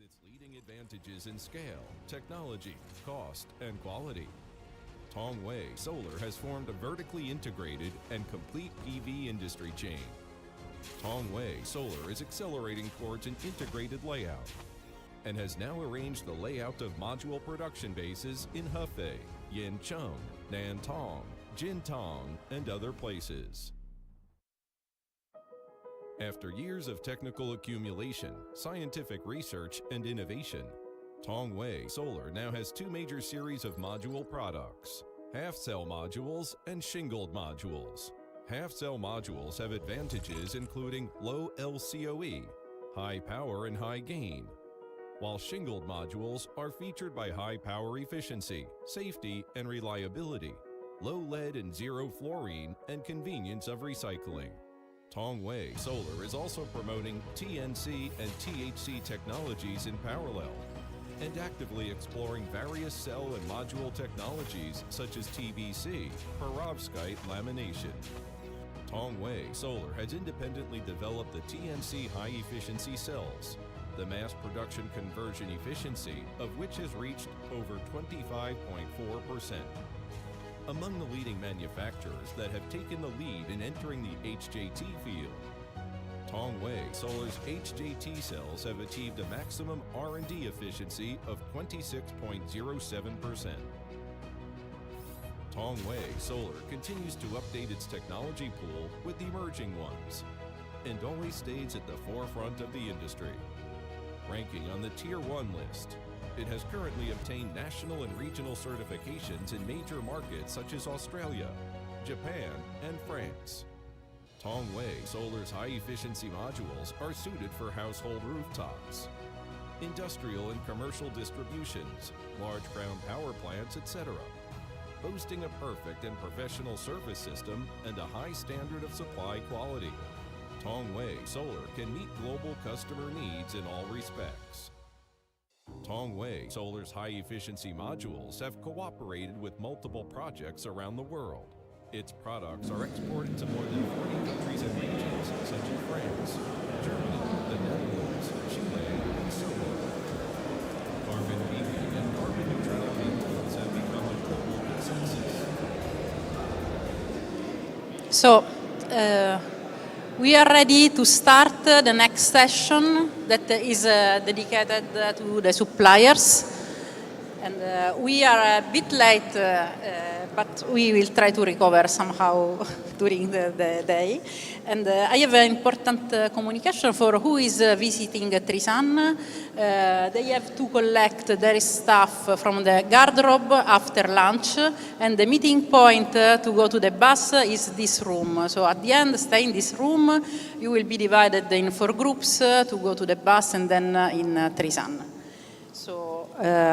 its leading advantages in scale, technology, cost, and quality, Tongwei Solar has formed a vertically integrated and complete PV industry chain. Tongwei Solar is accelerating towards an integrated layout and has now arranged the layout of module production bases in Hefei, Yancheng, Nantong, Jintong, and other places. After years of technical accumulation, scientific research, and innovation, Tongwei Solar now has two major series of module products: half-cell modules and shingled modules. Half-cell modules have advantages including low LCOE, high power and high gain, while shingled modules are featured by high power efficiency, safety and reliability, low lead and zero fluorine, and convenience of recycling. Tongwei Solar is also promoting TNC and THC technologies in parallel and actively exploring various cell and module technologies such as TBC, perovskite lamination. Tongwei Solar has independently developed the TNC high-efficiency cells, the mass production conversion efficiency of which has reached over 25.4%. Among the leading manufacturers that have taken the lead in entering the HJT field, Tongwei Solar's HJT cells have achieved a maximum R&D efficiency of 26.07%. Tongwei Solar continues to update its technology pool with emerging ones and always stays at the forefront of the industry. Ranking on the Tier 1 list, it has currently obtained national and regional certifications in major markets such as Australia, Japan, and France. Tongwei Solar's high-efficiency modules are suited for household rooftops, industrial and commercial distributions, large ground power plants, etc., boasting a perfect and professional service system and a high standard of supply quality. Tongwei Solar can meet global customer needs in all respects. Tongwei Solar's high-efficiency modules have cooperated with multiple projects around the world. Its products are exported to more than 40 countries and regions such as France, Germany, the Netherlands, Chile, and so on. Carbon peaking and carbon neutrality goals have become a global consensus. So, we are ready to start the next session that is dedicated to the suppliers. And we are a bit late, but we will try to recover somehow during the day. And I have an important communication for who is visiting Trisan. They have to collect their stuff from the garderobe after lunch, and the meeting point to go to the bus is this room. So at the end, stay in this room. You will be divided in 4 groups to go to the bus and then in Trisan. So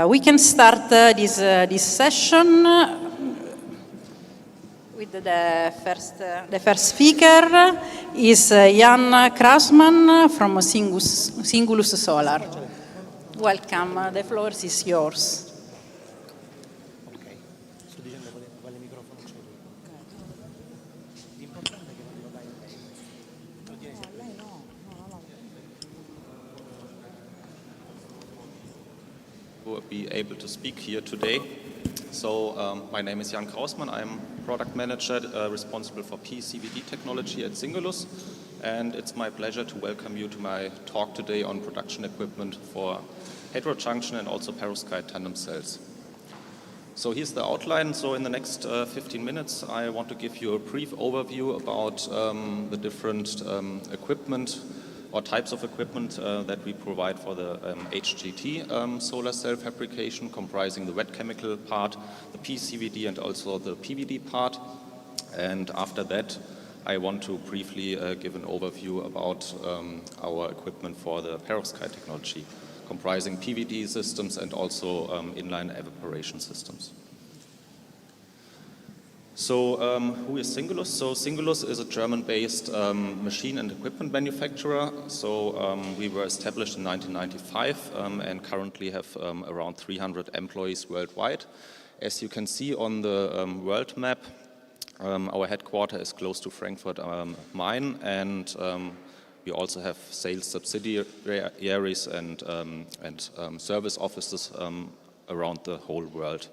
we can start this session with the first speaker is Jan Krasman from Singulus Solar. Welcome. The floor is yours. Be able to speak here today. So my name is Jan Krausmann. I'm product manager responsible for PCVD technology at Singulus, and it's my pleasure to welcome you to my talk today on production equipment for heterojunction and also perovskite tandem cells. So here's the outline. So in the next 15 minutes, I want to give you a brief overview about the different equipment or types of equipment that we provide for the HJT solar cell fabrication, comprising the wet chemical part, the PCVD, and also the PVD part. And after that, I want to briefly give an overview about our equipment for the perovskite technology, comprising PVD systems and also inline evaporation systems. So who is Singulus? So Singulus is a German-based machine and equipment manufacturer. So we were established in 1995 and currently have around 300 employees worldwide. As you can see on the world map, our headquarters is close to Frankfurt Main, and we also have sales subsidiaries and service offices around the whole world.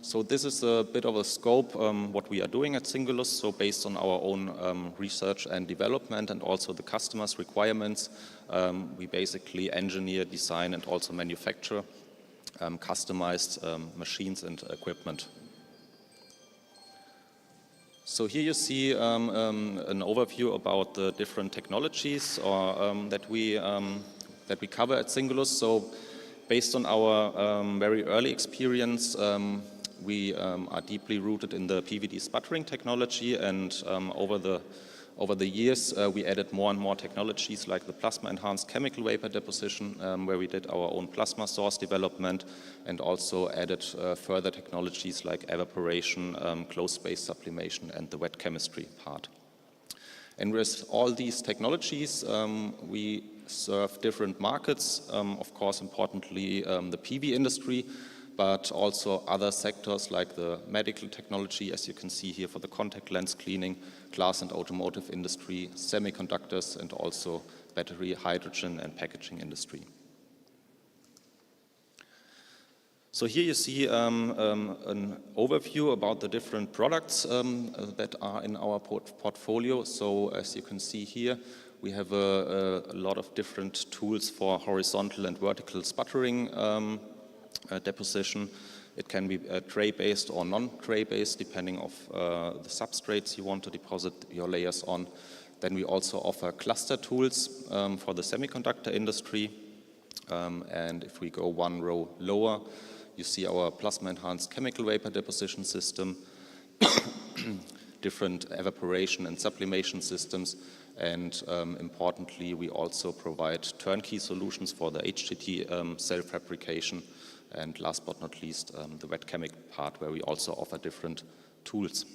So this is a bit of a scope what we are doing at Singulus. So based on our own research and development and also the customers' requirements, we basically engineer, design and also manufacture customized machines and equipment. So here you see an overview about the different technologies that we cover at Singulus. So based on our very early experience, we are deeply rooted in the PVD sputtering technology, and over the years we added more and more technologies like the plasma enhanced chemical vapor deposition, where we did our own plasma source development, and also added further technologies like evaporation, closed space sublimation and the wet chemistry part. And with all these technologies we serve different markets, of course importantly the PV industry, but also other sectors like the medical technology, as you can see here, for the contact lens cleaning, glass and automotive industry, semiconductors, and also battery, hydrogen and packaging industry. So here you see an overview about the different products that are in our portfolio. So as you can see here, we have a lot of different tools for horizontal and vertical sputtering deposition. It can be tray-based or non-tray-based, depending on the substrates you want to deposit your layers on. Then we also offer cluster tools for the semiconductor industry. And if we go one row lower, you see our plasma-enhanced chemical vapor deposition system, different evaporation and sublimation systems, and importantly, we also provide turnkey solutions for the HTT cell fabrication. And last but not least, the wet chemical part, where we also offer different tools.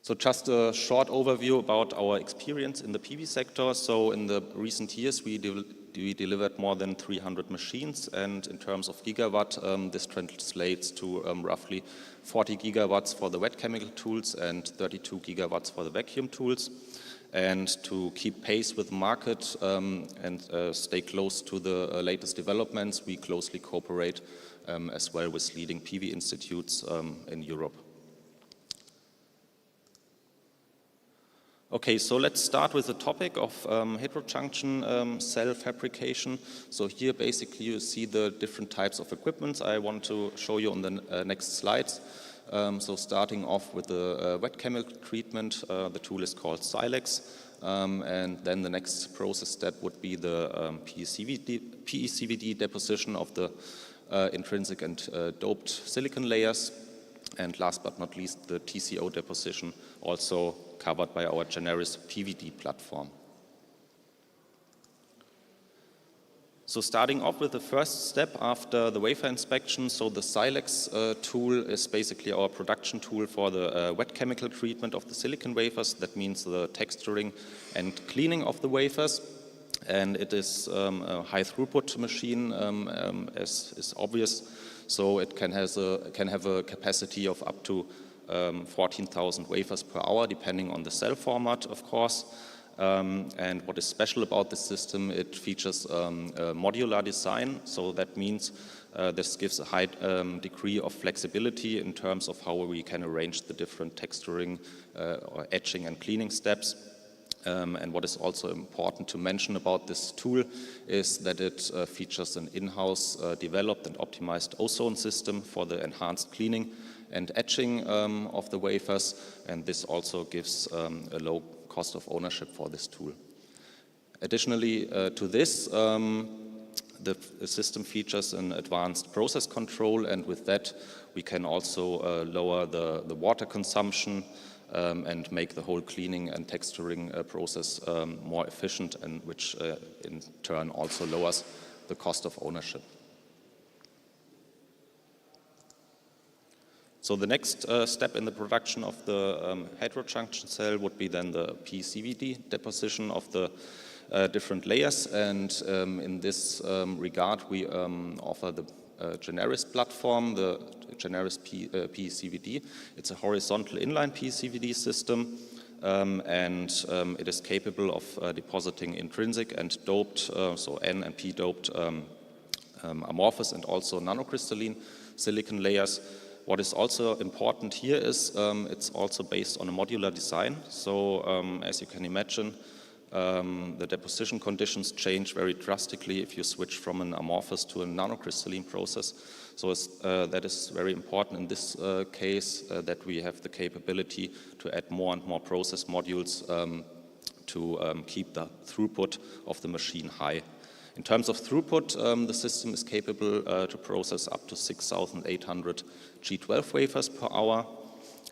So just a short overview about our experience in the PV sector. So in the recent years, we delivered more than 300 machines, and in terms of gigawatt, this translates to roughly 40 gigawatts for the wet chemical tools and 32 gigawatts for the vacuum tools. And to keep pace with the market and stay close to the latest developments, we closely cooperate as well with leading PV institutes in Europe. Okay, so let's start with the topic of heterojunction cell fabrication. So here basically you see the different types of equipment I want to show you on the next slides. So starting off with the wet chemical treatment, the tool is called Silex, and then the next process step would be the PECVD deposition of the intrinsic and doped silicon layers, and last but not least the TCO deposition, also covered by our Generis PVD platform. So starting off with the first step after the wafer inspection, so the Silex tool is basically our production tool for the wet chemical treatment of the silicon wafers. That means the texturing and cleaning of the wafers. And it is a high throughput machine, as is obvious. So it can have a capacity of up to 14,000 wafers per hour, depending on the cell format, of course. And what is special about this system, it features a modular design. So that means this gives a high degree of flexibility in terms of how we can arrange the different texturing or etching and cleaning steps. And what is also important to mention about this tool is that it features an in-house developed and optimized ozone system for the enhanced cleaning and etching of the wafers, and this also gives a low cost of ownership for this tool. Additionally to this, the system features an advanced process control, and with that we can also lower the water consumption and make the whole cleaning and texturing process more efficient, and which in turn also lowers the cost of ownership. So the next step in the production of the heterojunction cell would be then the PECVD deposition of the different layers, and in this regard we offer the Generis platform, the Generis PECVD. It's a horizontal inline PECVD system, It is capable of depositing intrinsic and doped, so N and P doped amorphous and also nanocrystalline silicon layers. What is also important here is it's also based on a modular design. So as you can imagine, the deposition conditions change very drastically if you switch from an amorphous to a nanocrystalline process. So that is very important in this case that we have the capability to add more and more process modules to keep the throughput of the machine high. In terms of throughput, the system is capable to process up to 6,800 G12 wafers per hour.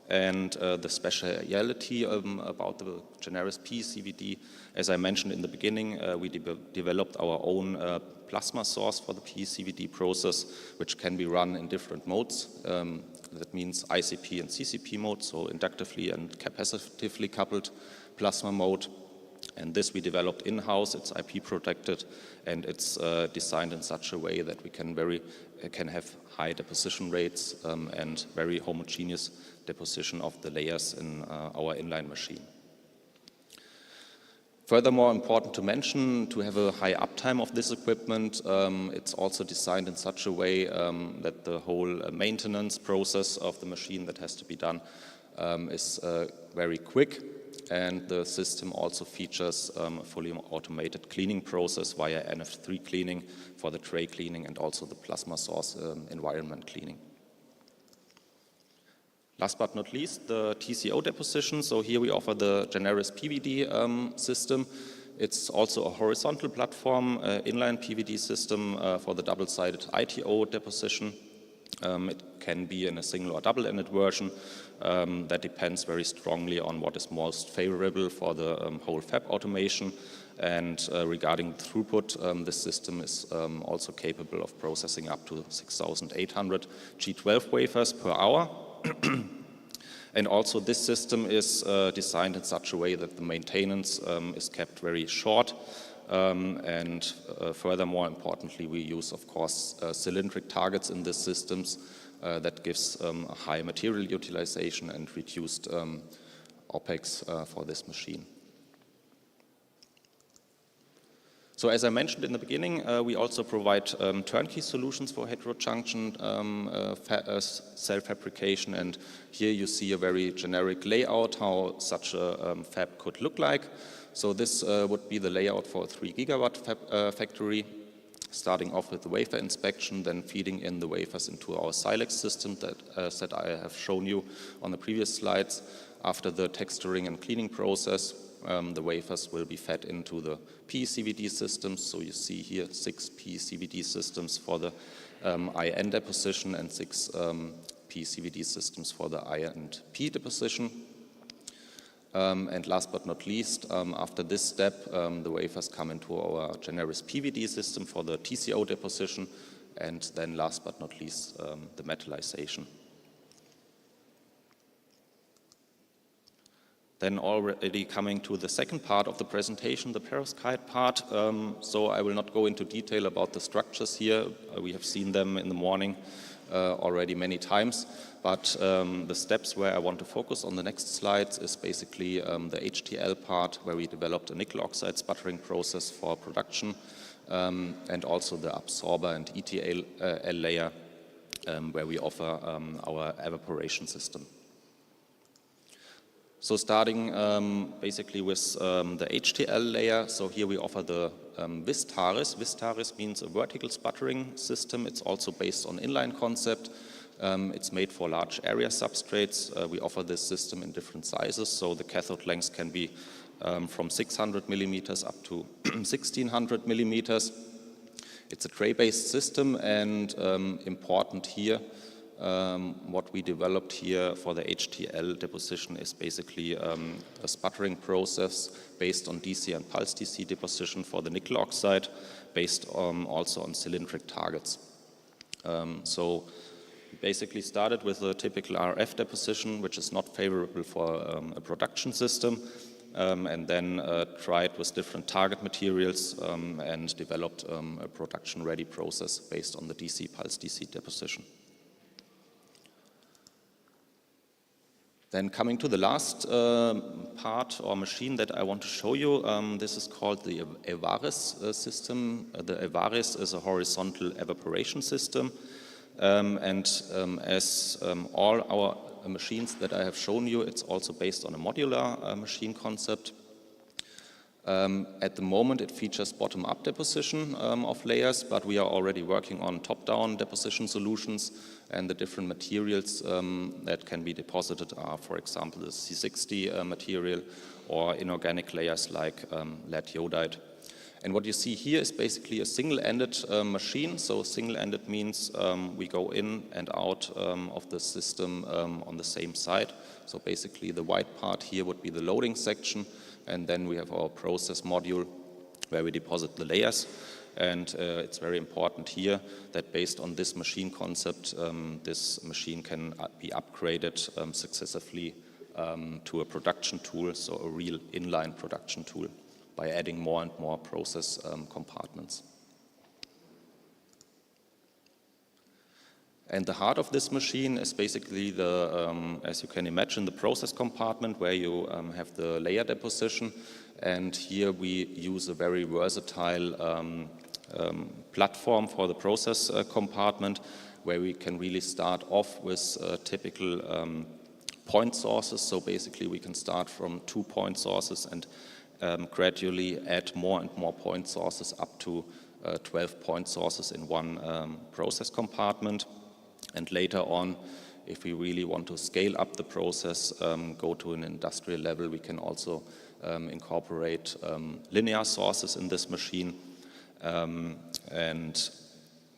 And the speciality about the Generis PECVD, as I mentioned in the beginning, we developed our own plasma source for the PECVD process, which can be run in different modes. That means ICP and CCP mode, so inductively and capacitively coupled plasma mode. And this we developed in-house. It's IP protected, and it's designed in such a way that we can have high deposition rates and very homogeneous deposition of the layers in our inline machine. Furthermore, important to mention, to have a high uptime of this equipment, it's also designed in such a way that the whole maintenance process of the machine that has to be done is very quick. And the system also features a fully automated cleaning process via NF3 cleaning for the tray cleaning and also the plasma source environment cleaning. Last but not least, the TCO deposition. So here we offer the Generis PVD system. It's also a horizontal platform, inline PVD system for the double-sided ITO deposition. It can be in a single or double-ended version. That depends very strongly on what is most favorable for the whole fab automation. And regarding throughput, this system is also capable of processing up to 6,800 G12 wafers per hour. And also this system is designed in such a way that the maintenance is kept very short. Furthermore, importantly, we use, of course, cylindric targets in these systems that gives a high material utilization and reduced OPEX for this machine. So as I mentioned in the beginning, we also provide turnkey solutions for heterojunction cell fabrication, and here you see a very generic layout how such a fab could look like. So this would be the layout for a 3 gigawatt factory, starting off with the wafer inspection, then feeding in the wafers into our Silex system that I have shown you on the previous slides. After the texturing and cleaning process, the wafers will be fed into the PECVD systems. So you see here 6 PECVD systems for the IN deposition and 6 PECVD systems for the I and P deposition. And last but not least, after this step, the wafers come into our Generis PVD system for the TCO deposition, and then last but not least, the metallization. Then already coming to the second part of the presentation, the perovskite part. So I will not go into detail about the structures here. We have seen them in the morning already many times. But the steps where I want to focus on the next slides is basically the HTL part, where we developed a nickel oxide sputtering process for production, and also the absorber and ETL layer, where we offer our evaporation system. So starting basically with the HTL layer, so here we offer the Vistaris. Vistaris means a vertical sputtering system. It's also based on inline concept. It's made for large area substrates. We offer this system in different sizes, so the cathode lengths can be from 600 millimeters up to 1600 millimeters. It's a tray-based system, and important here, what we developed here for the HTL deposition is basically a sputtering process based on DC and pulse DC deposition for the nickel oxide, based also on cylindric targets. So we basically started with a typical RF deposition, which is not favorable for a production system, and then tried with different target materials and developed a production-ready process based on the DC pulse DC deposition. Then coming to the last part or machine that I want to show you, this is called the EVARIS system. The EVARIS is a horizontal evaporation system. As all our machines that I have shown you, it's also based on a modular machine concept. At the moment, it features bottom-up deposition of layers, but we are already working on top-down deposition solutions, and the different materials that can be deposited are, for example, the C60 material or inorganic layers like lead iodide. And what you see here is basically a single-ended machine. So single-ended means we go in and out of the system on the same side. So basically the white part here would be the loading section, and then we have our process module where we deposit the layers. And it's very important here that based on this machine concept, this machine can be upgraded successively to a production tool, so a real inline production tool, by adding more and more process compartments. And the heart of this machine is basically the, as you can imagine, the process compartment where you have the layer deposition. And here we use a very versatile platform for the process compartment, where we can really start off with typical point sources. So basically we can start from 2 point sources and gradually add more and more point sources up to 12 point sources in one process compartment. And later on, if we really want to scale up the process, go to an industrial level, we can also incorporate linear sources in this machine. And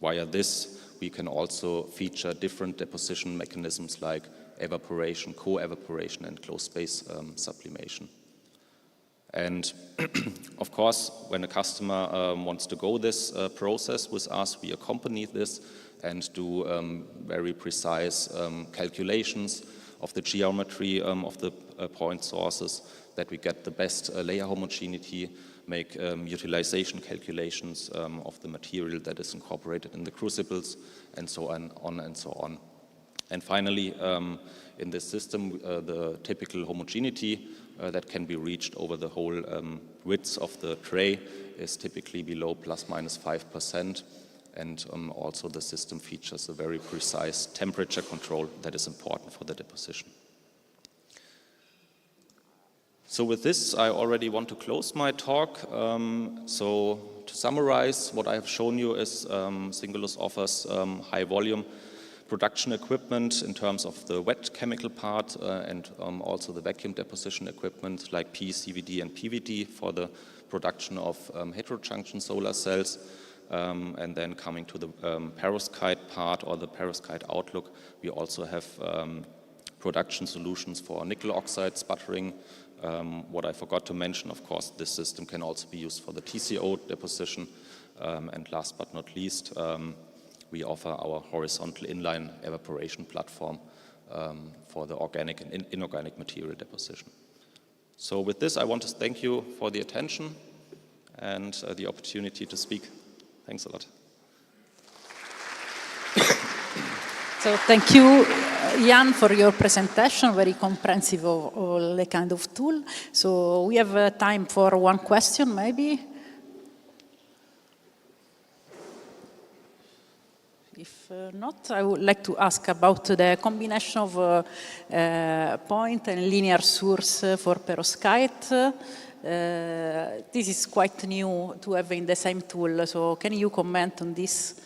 via this, we can also feature different deposition mechanisms like evaporation, co-evaporation, and closed space sublimation. And of course, when a customer wants to go this process with us, we accompany this and do very precise calculations of the geometry of the point sources, that we get the best layer homogeneity, make utilization calculations of the material that is incorporated in the crucibles, and so on and so on. And finally, in this system, the typical homogeneity that can be reached over the whole width of the tray is typically below ±5%. And also the system features a very precise temperature control that is important for the deposition. So with this, I already want to close my talk. So to summarize, what I have shown you is Singulus offers high volume production equipment in terms of the wet chemical part and also the vacuum deposition equipment like PECVD and PVD for the production of heterojunction solar cells. And then coming to the perovskite part or the perovskite outlook, we also have production solutions for nickel oxide sputtering. What I forgot to mention, of course, this system can also be used for the TCO deposition. And last but not least, we offer our horizontal inline evaporation platform for the organic and inorganic material deposition. So with this, I want to thank you for the attention and the opportunity to speak. Thanks a lot. So thank you, Jan, for your presentation, very comprehensive of all the kind of tool. So we have time for one question, maybe. If not, I would like to ask about the combination of point and linear source for perovskite. This is quite new to have in the same tool, so can you comment on this?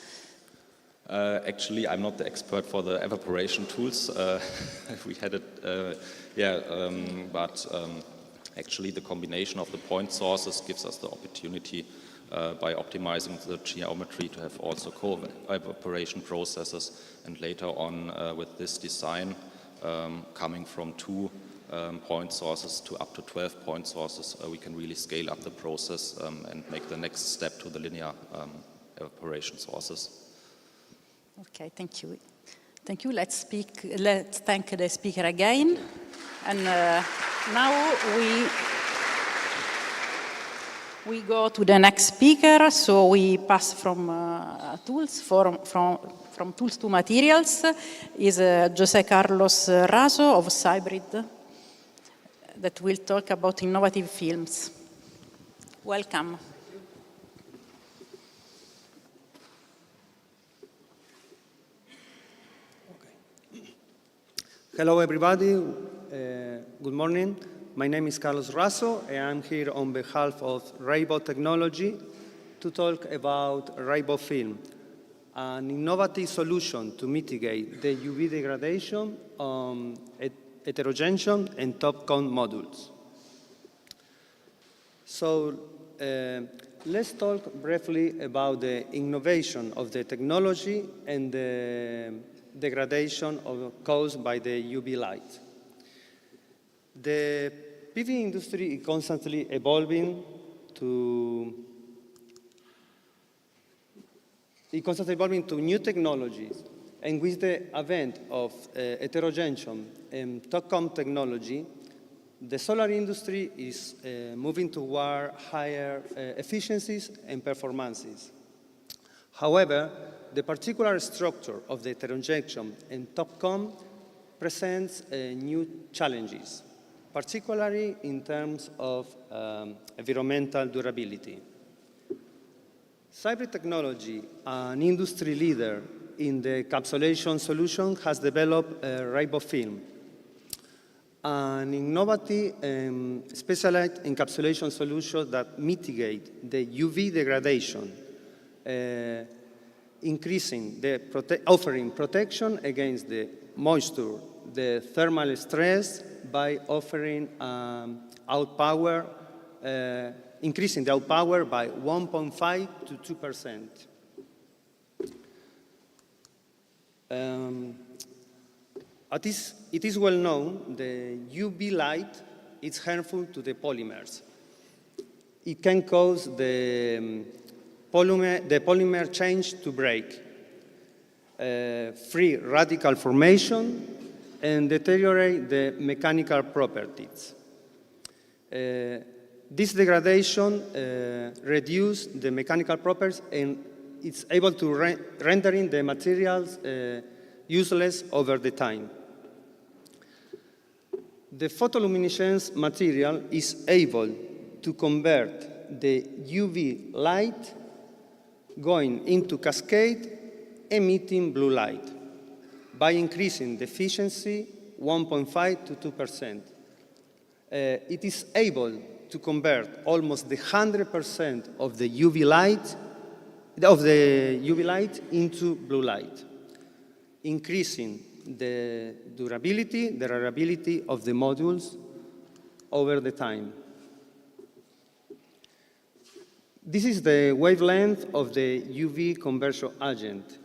Actually, I'm not the expert for the evaporation tools. We had it, but actually the combination of the point sources gives us the opportunity by optimizing the geometry to have also co-evaporation processes, and later on with this design coming from 2 point sources to up to 12 point sources, we can really scale up the process and make the next step to the linear evaporation sources. Okay, thank you. Thank you. Let's thank the speaker again. And now we go to the next speaker. So we pass from tools from from Tools to Materials is José Carlos Raso of Cybrid that will talk about innovative films. Welcome. Hello, everybody. Good morning. My name is Carlos Raso, and I'm here on behalf of Rainbow Technology to talk about Rainbow Film, an innovative solution to mitigate the UV degradation on heterojunction and TOPCon modules. So let's talk briefly about the innovation of the technology and the degradation caused by the UV light. The PV industry is constantly evolving to new technologies, and with the advent of heterojunction and TOPCon technology, the solar industry is moving toward higher efficiencies and performances. However, the particular structure of the heterojunction and TOPCon presents new challenges, particularly in terms of environmental durability. Cybrid Technology, an industry leader in the encapsulation solution, has developed Rainbow Film, an innovative specialized encapsulation solution that mitigates the UV degradation, offering protection against the moisture, the thermal stress by offering increasing the outpower by 1.5 to 2%. It is well known the UV light is harmful to the polymers. It can cause the polymer change to break, free radical formation, and deteriorate the mechanical properties. This degradation reduces the mechanical properties, and it's able to rendering the materials useless over the time. The photoluminescence material is able to convert the UV light going into cascade emitting blue light by increasing the efficiency 1.5 to 2%. It is able to convert almost the 100% of the UV light into blue light, increasing the durability, the reliability of the modules over the time. This is the wavelength of the UV conversion agent,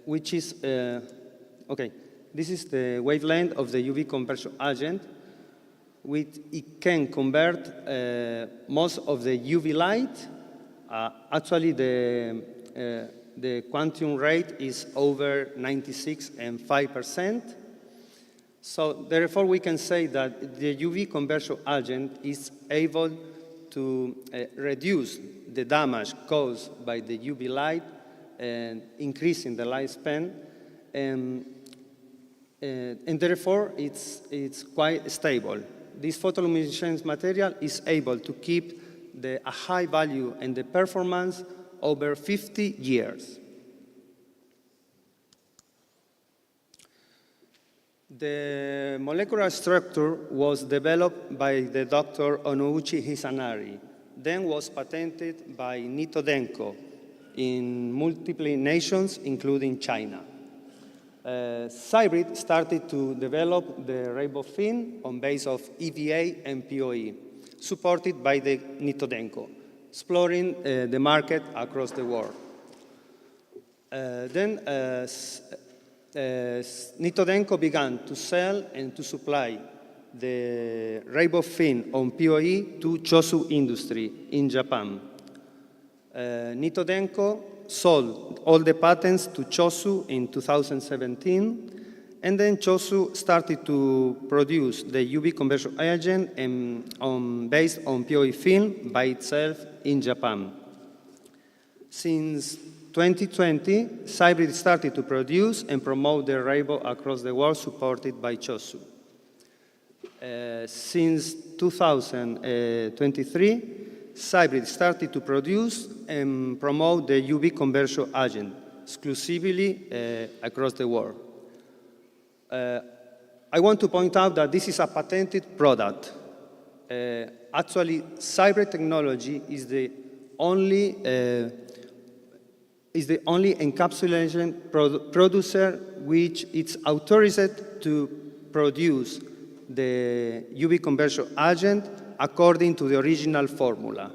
which is, this is the wavelength of the UV conversion agent, which it can convert most of the UV light. Actually, the quantum rate is over 96.5%. So therefore, we can say that the UV conversion agent is able to reduce the damage caused by the UV light and increasing the lifespan, and therefore it's quite stable. This photoluminescence material is able to keep a high value and the performance over 50 years. The molecular structure was developed by the Dr. Onouchi Hisanari, then was patented by Nitto Denko in multiple nations, including China. Cybrid started to develop the Rainbow Film on base of EVA and POE, supported by the Nitto Denko, exploring the market across the world. Then Nitto Denko began to sell and to supply the Rainbow Film on POE to Chosu Industry in Japan. Nitto Denko sold all the patents to Chosu in 2017, and then Chosu started to produce the UV conversion agent based on POE film by itself in Japan. Since 2020, Cybrid started to produce and promote the rainbow across the world, supported by CHOSU. Since 2023, Cybrid started to produce and promote the UV conversion agent exclusively across the world. I want to point out that this is a patented product. Actually, Cybrid technology is the only encapsulation producer which is authorized to produce the UV conversion agent according to the original formula.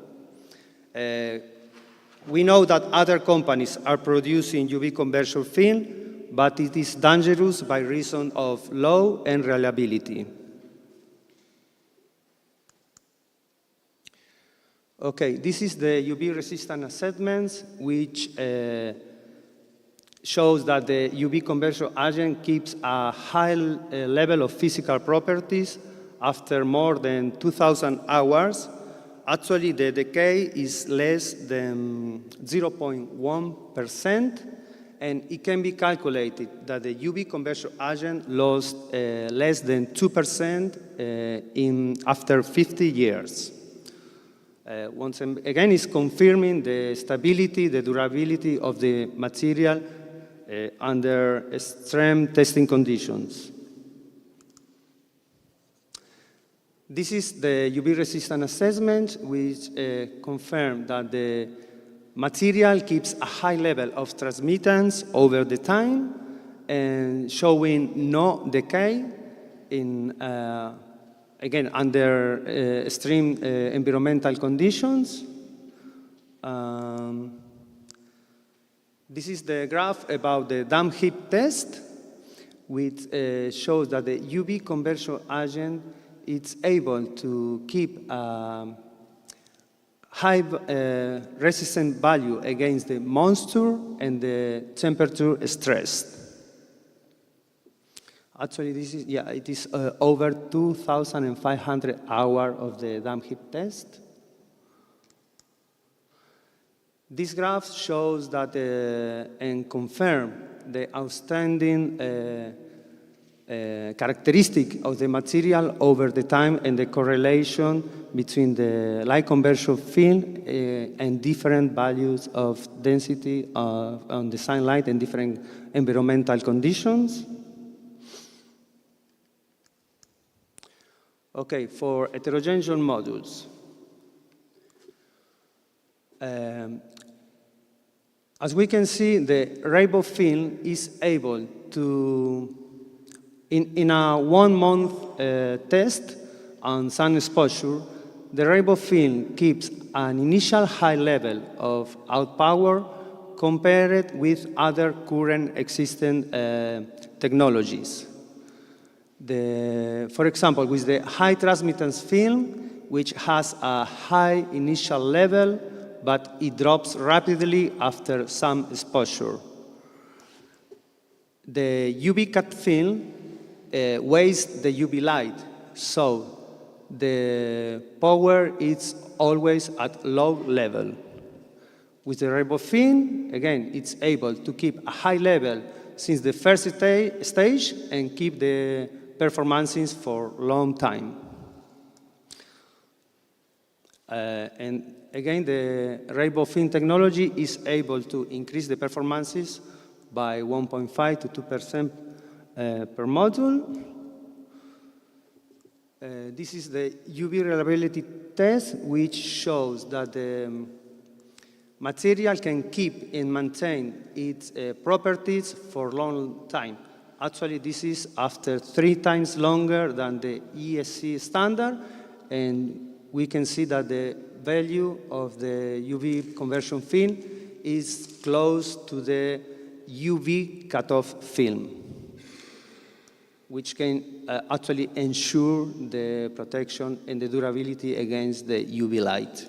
We know that other companies are producing UV conversion film, but it is dangerous by reason of low and reliability. Okay, this is the UV resistant assessment, which shows that the UV conversion agent keeps a high level of physical properties after more than 2,000 hours. Actually, the decay is less than 0.1%, and it can be calculated that the UV conversion agent lost less than 2% after 50 years. Once again, it's confirming the stability, the durability of the material under extreme testing conditions. This is the UV resistant assessment, which confirms that the material keeps a high level of transmittance over the time and showing no decay in again, under extreme environmental conditions. This is the graph about the damp heap test, which shows that the UV conversion agent is able to keep a high resistant value against the moisture and the temperature stress. Actually, this is, it is over 2,500 hours of the damp heap test. This graph shows that and confirms the outstanding characteristic of the material over the time and the correlation between the light conversion film and different values of density on the sunlight and different environmental conditions. Okay, for heterogeneous modules. As we can see, the rainbow film is able to, in a 1 month test on sun exposure, the rainbow film keeps an initial high level of outpower compared with other current existing technologies. For example, with the high transmittance film, which has a high initial level, but it drops rapidly after some exposure. The UV cut film wastes the UV light, so the power is always at low level. With the rainbow film, again, it's able to keep a high level since the first stage and keep the performances for a long time. And again, the rainbow film technology is able to increase the performances by 1.5 to 2% per module. This is the UV reliability test, which shows that the material can keep and maintain its properties for a long time. Actually, this is after 3 times longer than the ESC standard, and we can see that the value of the UV conversion film is close to the UV cutoff film, which can actually ensure the protection and the durability against the UV light.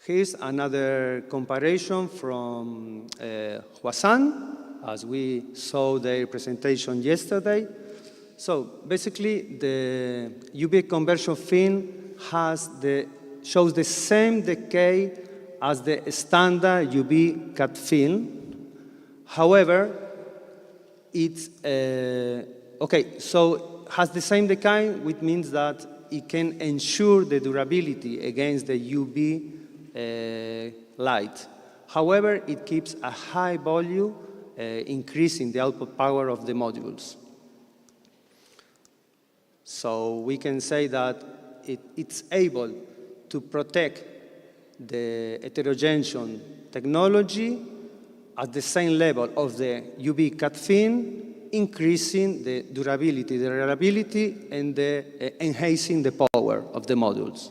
Here's another comparison from Huasan, as we saw their presentation yesterday. So basically, the UV conversion film has the shows the same decay as the standard UV cut film. However, it's, okay, so has the same decay, which means that it can ensure the durability against the UV light. However, it keeps a high volume, increasing the output power of the modules. So we can say that it's able to protect the heterojunction technology at the same level of the UV cut film, increasing the durability, the reliability, and enhancing the power of the modules.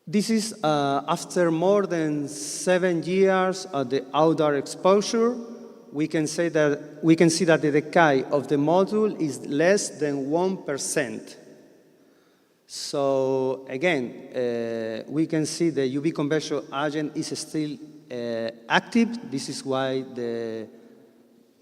This is after more than 7 years of the outdoor exposure. We can see that the decay of the module is less than 1%. So again, we can see the UV conversion agent is still active. This is why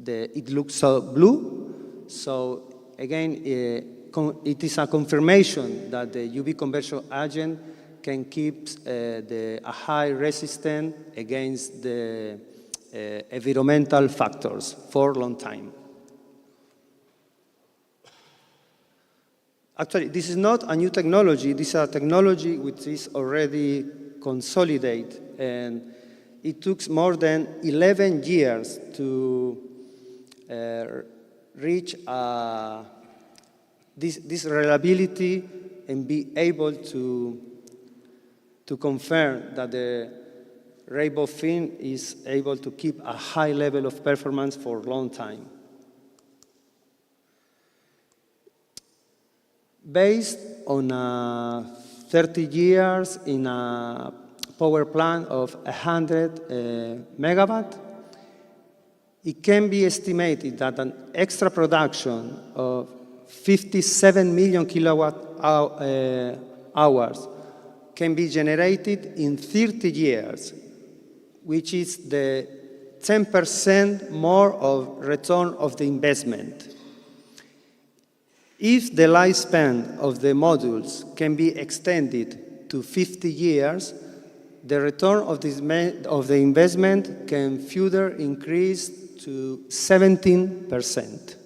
it looks so blue. So again, it is a confirmation that the UV conversion agent can keep a high resistance against the environmental factors for a long time. Actually, this is not a new technology. This is a technology which is already consolidated, and it took more than 11 years to reach this reliability and be able to confirm that the rainbow film is able to keep a high level of performance for a long time. Based on 30 years in a power plant of 100 megawatt, it can be estimated that an extra production of 57 million kilowatt hours can be generated in 30 years, which is the 10% more of return of the investment. If the lifespan of the modules can be extended to 50 years, the return of the investment can further increase to 17%.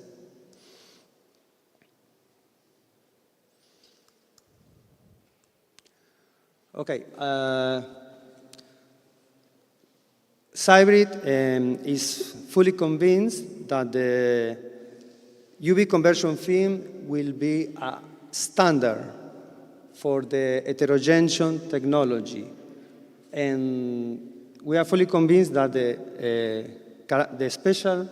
Okay. Cybrid is fully convinced that the UV conversion film will be a standard for the heterojunction technology. And we are fully convinced that the special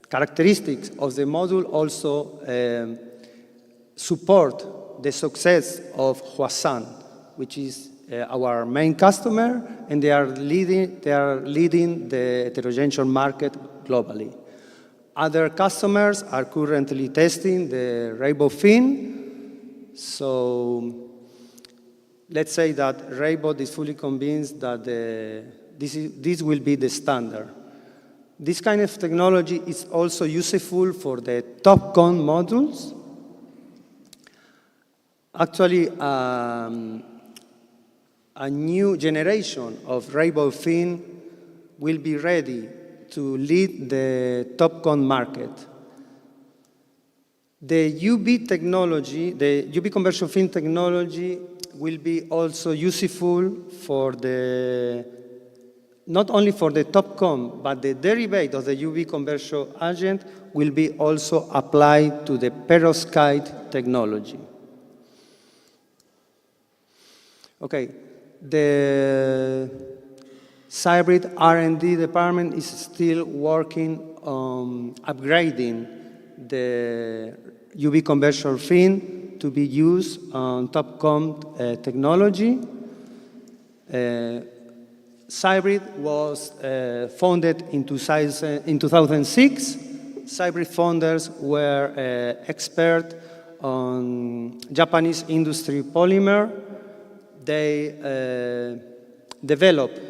characteristics of the module also support the success of Huasan, which is our main customer, and they are leading the heterojunction market globally. Other customers are currently testing the rainbow film. So let's say that Rainbow is fully convinced that this will be the standard. This kind of technology is also useful for the TOPCon modules. Actually, a new generation of rainbow film will be ready to lead the TOPCon market. The UV technology, the UV conversion film technology, will be also useful for not only for the TOPCon, but the derivative of the UV conversion agent will be also applied to the perovskite technology. Okay, the Cybrid R&D department is still working on upgrading the UV conversion film to be used on TOPCon technology. Cybrid was founded in 2006. Cybrid founders were experts on Japanese industry polymer. They developed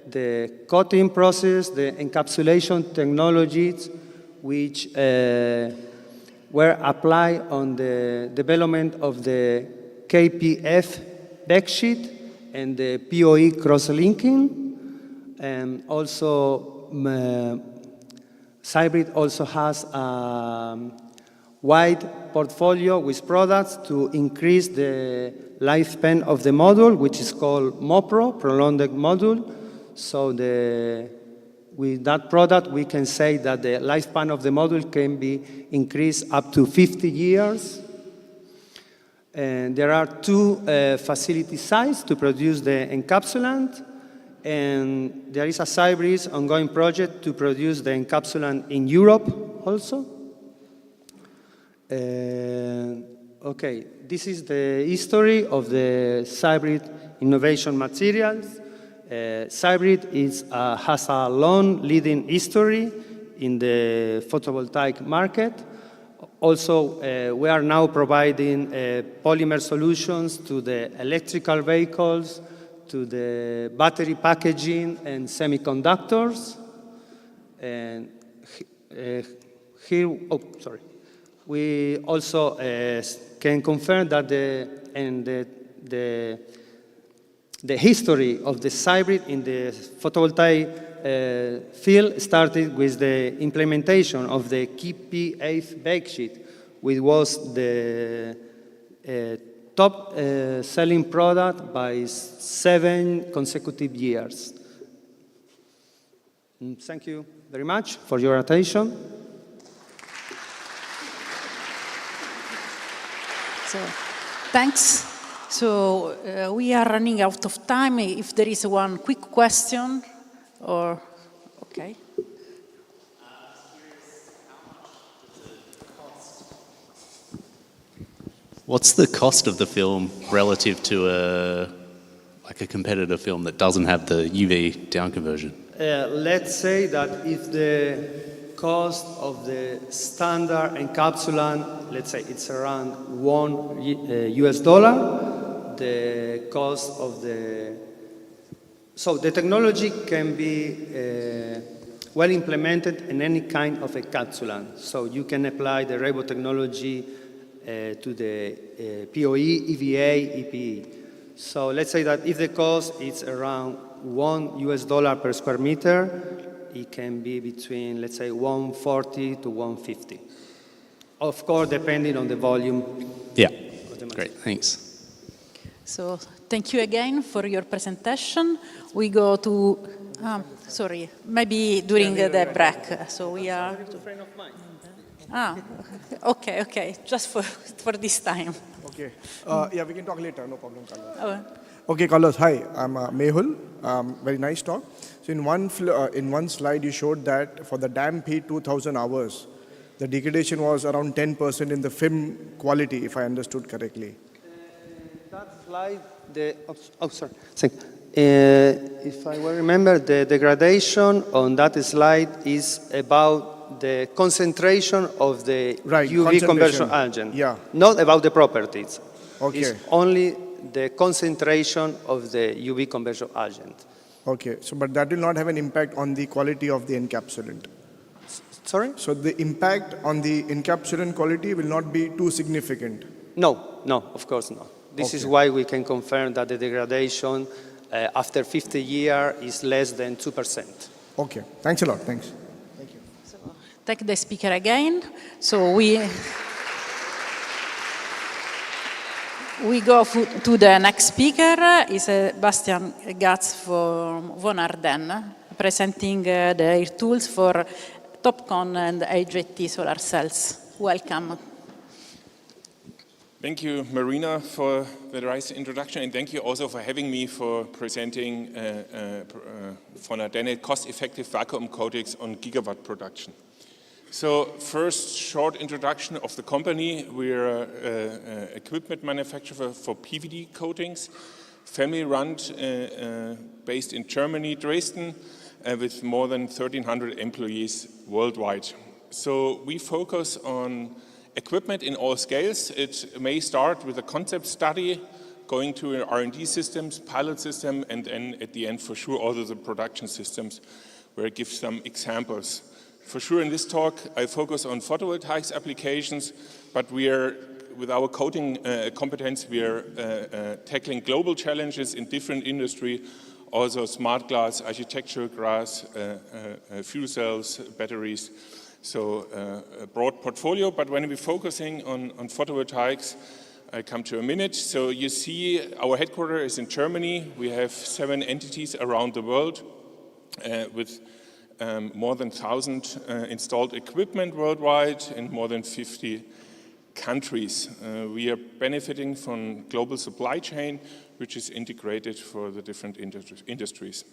the coating process, the encapsulation technologies, which were applied on the development of the KPF backsheet and the PoE cross-linking. And also, Cybrid also has a wide portfolio with products to increase the lifespan of the module, which is called MOPRO, Prolonged Module. So with that product, we can say that the lifespan of the module can be increased up to 50 years. And there are two facility sites to produce the encapsulant. And there is a Cybrid's ongoing project to produce the encapsulant in Europe also. Okay, this is the history of the Cybrid innovation materials. Cybrid has a long leading history in the photovoltaic market. Also, we are now providing polymer solutions to the electrical vehicles, to the battery packaging and semiconductors. And here, we also can confirm that the history of the Cybrid in the photovoltaic field started with the implementation of the KPF backsheet, which was the top selling product by 7 consecutive years. Thank you very much for your attention. So, thanks. So we are running out of time. If there is one quick question, or okay. What's the cost of the film relative to a competitor film that doesn't have the UV down conversion? Let's say that if the cost of the standard encapsulant, let's say it's around $1 US, the cost of so the technology can be well implemented in any kind of encapsulant. So you can apply the Rhebo technology to the PoE, EVA, EPE. So let's say that if the cost is around $1 US per square meter, it can be between, let's say, 140 to 150. Of course, depending on the volume. Yeah, great, thanks. So thank you again for your presentation. We go to, sorry, maybe during the break. So we are. Okay, just for this time. Okay, yeah, we can talk later, no problem, Carlos. Okay, Carlos, hi, I'm Mehul. Very nice talk. So in one slide, you showed that for the damp heat 2000 hours, the degradation was around 10% in the film quality, if I understood correctly. That slide, if I will remember, the degradation on that slide is about the concentration of the UV conversion agent. Yeah. Not about the properties. Okay. It's only the concentration of the UV conversion agent. Okay, so but that will not have an impact on the quality of the encapsulant. Sorry? So the impact on the encapsulant quality will not be too significant? No, of course not. This is why we can confirm that the degradation after 50 years is less than 2%. Okay, thanks a lot, thanks. Thank you. So, take the speaker again. So we go to the next speaker, is Bastian Gatz from Von Arden, presenting their tools for TOPCon and AJT solar cells. Welcome. Thank you, Marina, for the nice introduction, and thank you also for having me for presenting Von Arden cost-effective vacuum coatings on gigawatt production. So first, short introduction of the company. We're an equipment manufacturer for PVD coatings, family-run, based in Germany, Dresden, with more than 1,300 employees worldwide. So we focus on equipment in all scales. It may start with a concept study, going to R&D systems, pilot system, and then at the end, for sure, also the production systems, where I give some examples. For sure in this talk I focus on photovoltaics applications, but we are, with our coating competence, we are tackling global challenges in different industry, also smart glass, architectural glass, fuel cells, batteries, so a broad portfolio. But when we're focusing on photovoltaics, I come to a minute. So you see our headquarters is in Germany. We have 7 entities around the world with more than 1,000 installed equipment worldwide in more than 50 countries. We are benefiting from global supply chain, which is integrated for the different industries.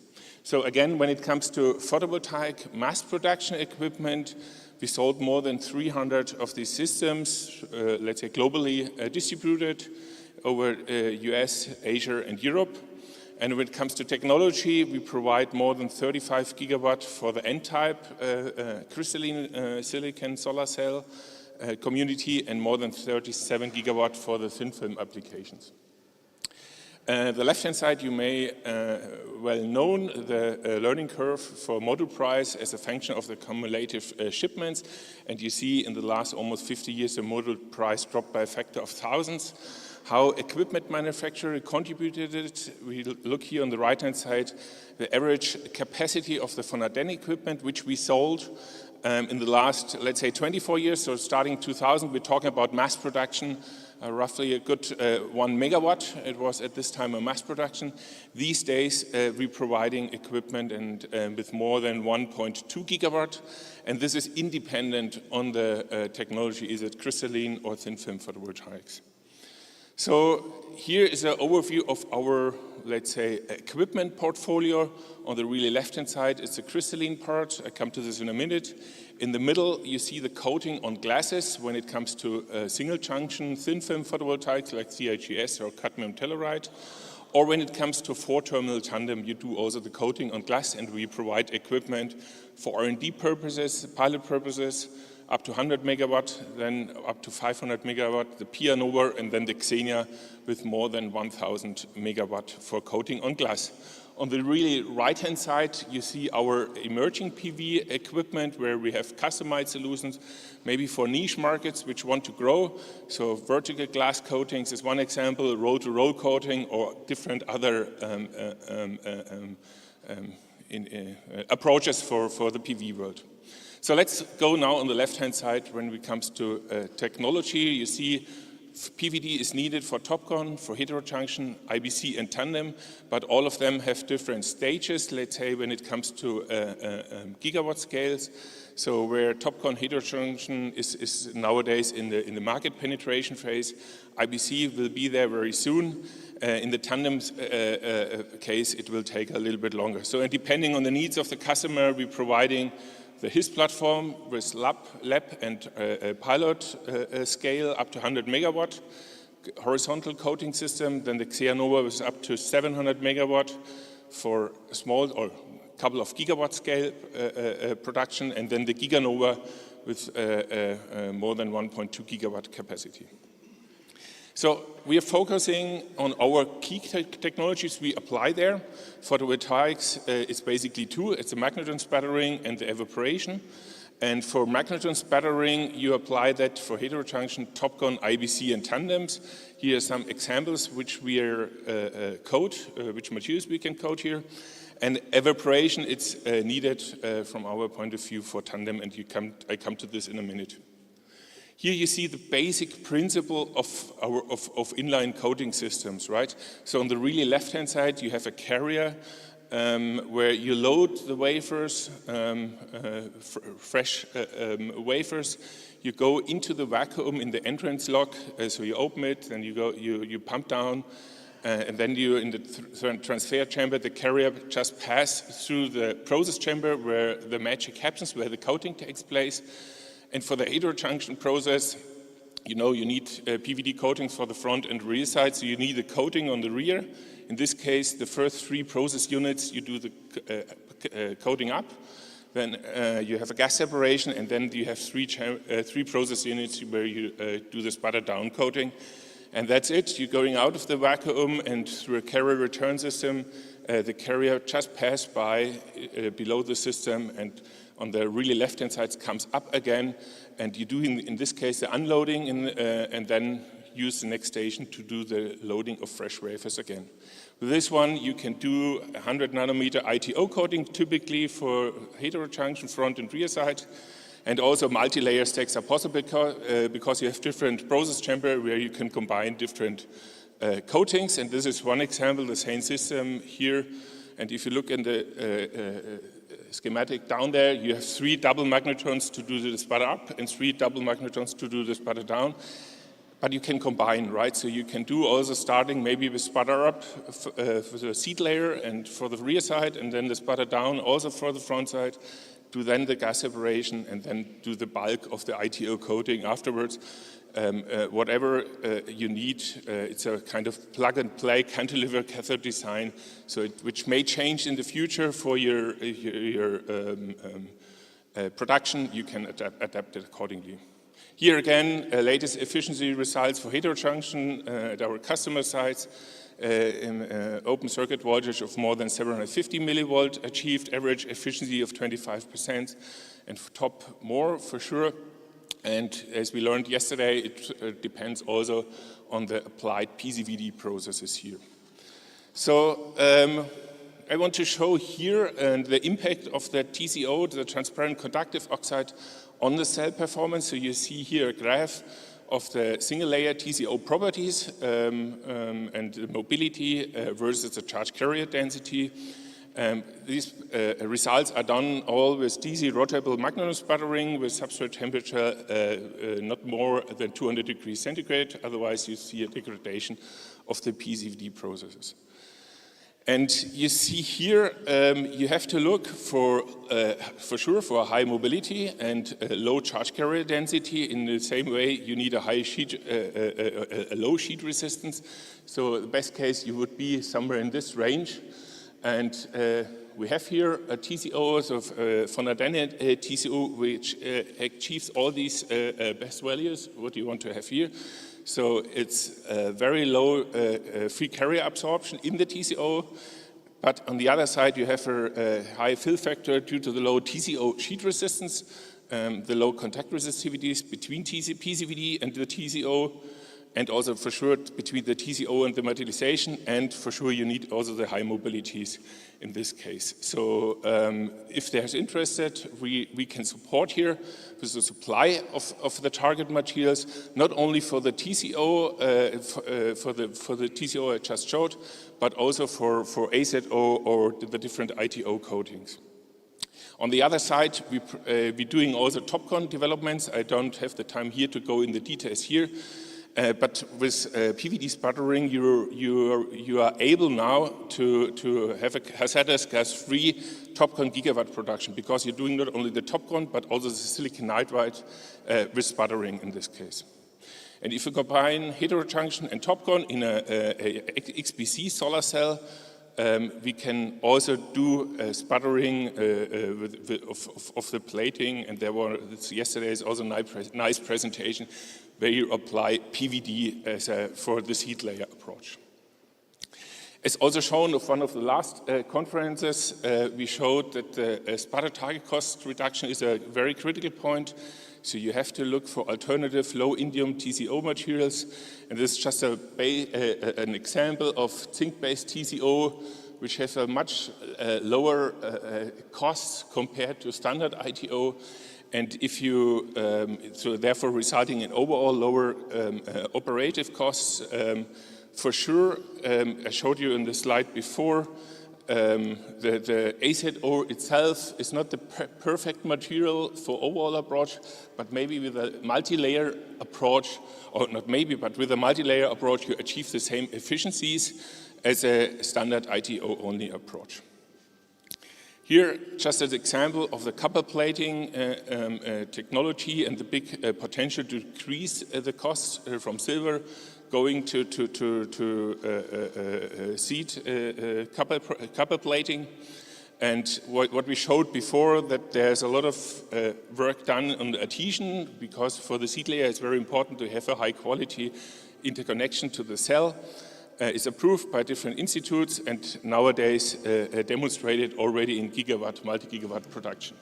So again, when it comes to photovoltaic mass production equipment, we sold more than 300 of these systems, let's say globally distributed over US, Asia, and Europe. And when it comes to technology, we provide more than 35 gigawatt for the N-type crystalline silicon solar cell community and more than 37 gigawatt for the thin film applications. The left-hand side, you may well known the learning curve for module price as a function of the cumulative shipments. And you see in the last almost 50 years, the module price dropped by a factor of thousands. How equipment manufacturer contributed it, we look here on the right-hand side, the average capacity of the von Ardenne equipment, which we sold in the last, let's say, 24 years. So starting 2000, we're talking about mass production, roughly a good 1 megawatt. It was at this time a mass production. These days, we're providing equipment and with more than 1.2 gigawatt. And this is independent on the technology, is it crystalline or thin film photovoltaics. So here is an overview of our, let's say, equipment portfolio. On the really left-hand side, it's the crystalline part. I come to this in a minute. In the middle, you see the coating on glasses when it comes to single junction thin film photovoltaics like CIGS or cadmium telluride. Or when it comes to 4-terminal tandem, you do also the coating on glass, and we provide equipment for R&D purposes, pilot purposes, up to 100 megawatt, then up to 500 megawatt, the Pianova, and then the Xenia with more than 1,000 megawatt for coating on glass. On the really right-hand side, you see our emerging PV equipment where we have customized solutions, maybe for niche markets which want to grow. So vertical glass coatings is one example, roll-to-roll coating, or different other approaches for the PV world. So let's go now on the left-hand side when it comes to technology. You see PVD is needed for TOPCon, for heterojunction, IBC and tandem, but all of them have different stages, let's say, when it comes to gigawatt scales. So where TOPCon heterojunction is nowadays in the market penetration phase, IBC will be there very soon. In the tandem case, it will take a little bit longer. So depending on the needs of the customer, we're providing the HIS platform with lab and pilot scale up to 100 megawatt, horizontal coating system, then the Xeanova was up to 700 megawatt for a small or couple of gigawatt scale production, and then the Giganova with more than 1.2 gigawatt capacity. So we are focusing on our key technologies we apply there. Photovoltaics is basically two. It's the magnetron sputtering and the evaporation. And for magnetron sputtering, you apply that for heterojunction, TOPCon, IBC, and tandems. Here are some examples which we are which materials we can coat here. And evaporation, it's needed from our point of view for tandem, and I come to this in a minute. Here you see the basic principle of inline coating systems, right? So on the really left-hand side, you have a carrier where you load the wafers, fresh wafers. You go into the vacuum in the entrance lock, so you open it, then you pump down, and then you in the transfer chamber, the carrier just pass through the process chamber where the magic happens, where the coating takes place. And for the heterojunction process, you know, you need PVD coatings for the front and rear side, so you need a coating on the rear. In this case, the first 3 process units, you do the coating up. Then you have a gas separation, and then you have 3 process units where you do the sputter down coating. And that's it. You're going out of the vacuum, and through a carrier return system, the carrier just passed by below the system, and on the really left-hand side comes up again, and you do, in this case, the unloading, and then use the next station to do the loading of fresh wafers again. With this one, you can do 100 nanometer ITO coating, typically for heterojunction front and rear side. And also multi-layer stacks are possible because you have different process chamber where you can combine different coatings. And this is one example, the same system here. And if you look in the schematic down there, you have 3 double magnetrons to do the sputter up and 3 double magnetrons to do the sputter down. But you can combine, right? So you can do also starting maybe with sputter up for the seat layer and for the rear side, and then the sputter down also for the front side, do then the gas separation, and then do the bulk of the ITO coating afterwards. Whatever you need, it's a kind of plug-and-play cantilever cathode design, so which may change in the future for your production. You can adapt it accordingly. Here again, latest efficiency results for heterojunction at our customer sites. Open circuit voltage of more than 750 millivolt, achieved average efficiency of 25%, and for top more for sure. And as we learned yesterday, it depends also on the applied PCVD processes here. So I want to show here the impact of the TCO, the transparent conductive oxide, on the cell performance. So you see here a graph of the single layer TCO properties and the mobility versus the charge carrier density. These results are done all with DC rotable magnetron sputtering with substrate temperature not more than 200 degrees centigrade. Otherwise, you see a degradation of the PCVD processes. And you see here, you have to look for sure for a high mobility and a low charge carrier density. In the same way, you need a high sheet, a low sheet resistance. So the best case, you would be somewhere in this range. And we have here a TCO of von Dennett TCO, which achieves all these best values. What do you want to have here? So it's very low free carrier absorption in the TCO, but on the other side you have a high fill factor due to the low TCO sheet resistance, the low contact resistivities between PCVD and the TCO, and also for sure between the TCO and the metallization, and for sure you need also the high mobilities in this case. So if there's interested, we can support here with the supply of the target materials, not only for the TCO, for the TCO I just showed, but also for AZO or the different ITO coatings. On the other side, we're doing also TOPCon developments. I don't have the time here to go in the details here. But with PVD sputtering, you are able now to have a hazardous gas-free TOPCon gigawatt production, because you're doing not only the TOPCon but also the silicon nitride with sputtering in this case. And if you combine heterojunction and TOPCon in a XBC solar cell, we can also do sputtering of the plating, and there was yesterday's also nice presentation where you apply PVD for the seed layer approach. As also shown of one of the last conferences, we showed that the sputter target cost reduction is a very critical point. So you have to look for alternative low indium TCO materials, and this is just an example of zinc-based TCO, which has a much lower cost compared to standard ITO. And if you, so therefore resulting in overall lower operative costs, for sure, I showed you in the slide before, the AZO itself is not the perfect material for overall approach, but maybe with a multi-layer approach, or not maybe, but with a multi-layer approach, you achieve the same efficiencies as a standard ITO only approach. Here, just as an example of the copper plating technology and the big potential to decrease the cost from silver going to seed copper plating. And what we showed before, that there's a lot of work done on the adhesion, because for the seed layer it's very important to have a high quality interconnection to the cell. is approved by different institutes and nowadays demonstrated already in gigawatt, multi-gigawatt production.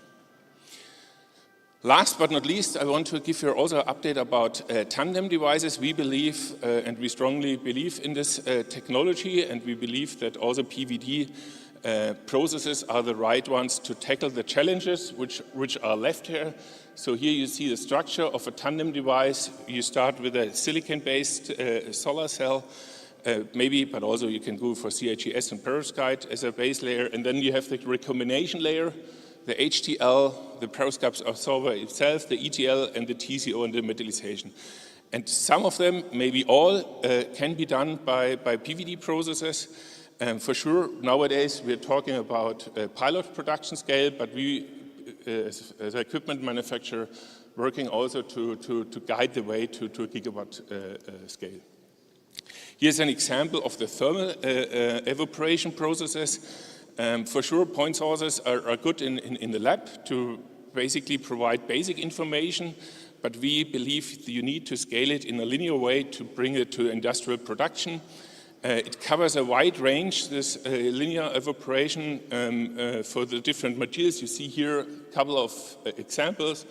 Last but not least, I want to give you also an update about tandem devices. We believe and we strongly believe in this technology, and we believe that also PVD processes are the right ones to tackle the challenges which are left here. So here you see the structure of a tandem device. You start with a silicon-based solar cell, maybe, but also you can go for CIGS and perovskite as a base layer, and then you have the recombination layer, the HTL, the perovskite absorber itself, the ETL, and the TCO and the metallization. And some of them, maybe all, can be done by PVD processes. For sure, nowadays we're talking about pilot production scale, but we, as an equipment manufacturer, working also to guide the way to a gigawatt scale. Here's an example of the thermal evaporation processes. For sure, point sources are good in the lab to basically provide basic information, but we believe you need to scale it in a linear way to bring it to industrial production. It covers a wide range, this linear evaporation for the different materials. You see here a couple of examples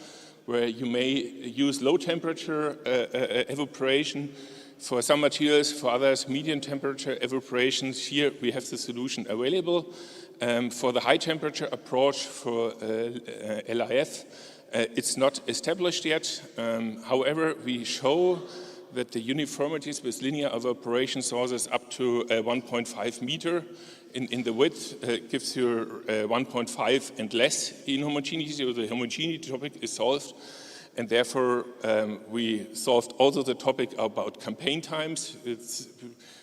where you may use low temperature evaporation for some materials, for others medium temperature evaporations. Here we have the solution available. For the high temperature approach for LIF, it's not established yet. However, we show that the uniformities with linear evaporation sources up to 1.5 meter in the width gives you 1.5 and less inhomogeneity, so the homogeneity topic is solved. And therefore, we solved also the topic about campaign times.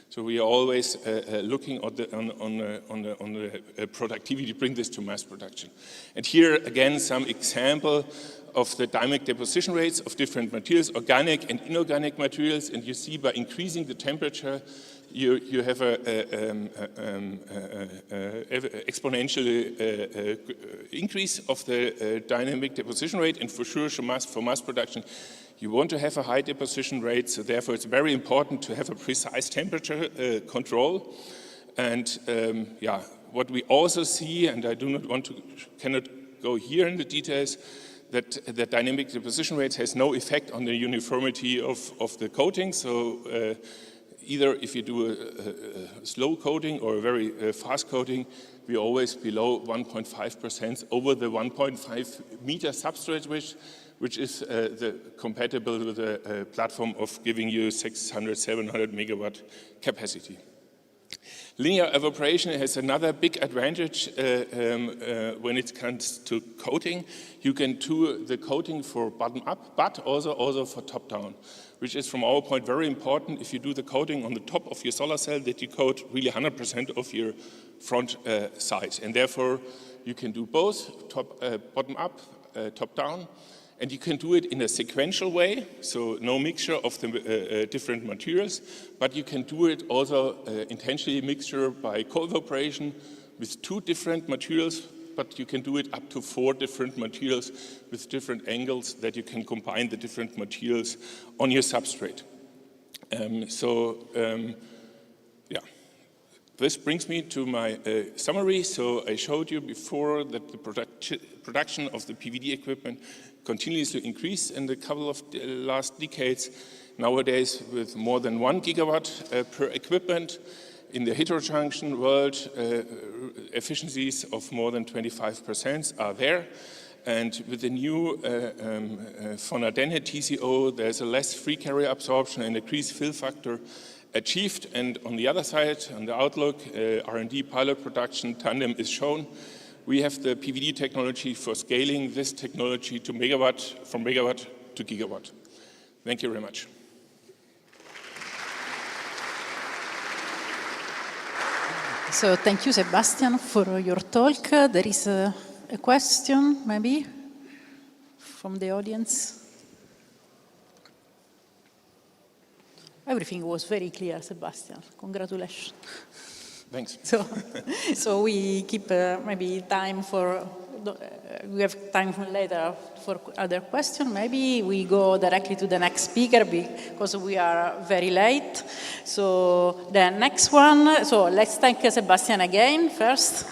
So we are always looking on the productivity to bring this to mass production. And here, again, some example of the dynamic deposition rates of different materials, organic and inorganic materials. And you see by increasing the temperature, you have an exponential increase of the dynamic deposition rate. And for sure, for mass production, you want to have a high deposition rate. So therefore, it's very important to have a precise temperature control. And yeah, what we also see, and I cannot go here in the details, that the dynamic deposition rate has no effect on the uniformity of the coating. So either if you do a slow coating or a very fast coating, we're always below 1.5% over the 1.5 meter substrate, which is compatible with the platform of giving you 600, 700 megawatt capacity. Linear evaporation has another big advantage when it comes to coating. You can do the coating for bottom up, but also for top down, which is from our point very important. If you do the coating on the top of your solar cell, that you coat really 100% of your front side. And therefore, you can do both bottom up, top down. And you can do it in a sequential way, so no mixture of the different materials, but you can do it also intentionally mixture by co-evaporation with 2 different materials, but you can do it up to 4 different materials with different angles that you can combine the different materials on your substrate. Yeah. This brings me to my summary. So I showed you before that the production of the PVD equipment continuously increased in the couple of last decades. Nowadays, with more than 1 gigawatt per equipment. In the heterojunction world, efficiencies of more than 25% are there. And with the new von Ardenne TCO, there's a less free carrier absorption and increased fill factor achieved. And on the other side, on the outlook, R&D pilot production tandem is shown. We have the PVD technology for scaling this technology to megawatt, from megawatt to gigawatt. Thank you very much. So thank you, Sebastian, for your talk. There is a question, maybe, from the audience. Everything was very clear, Sebastian. Congratulations. Thanks. So we keep maybe time for we have time later for other questions. Maybe we go directly to the next speaker because we are very late. So the next one, so let's thank Sebastian again first.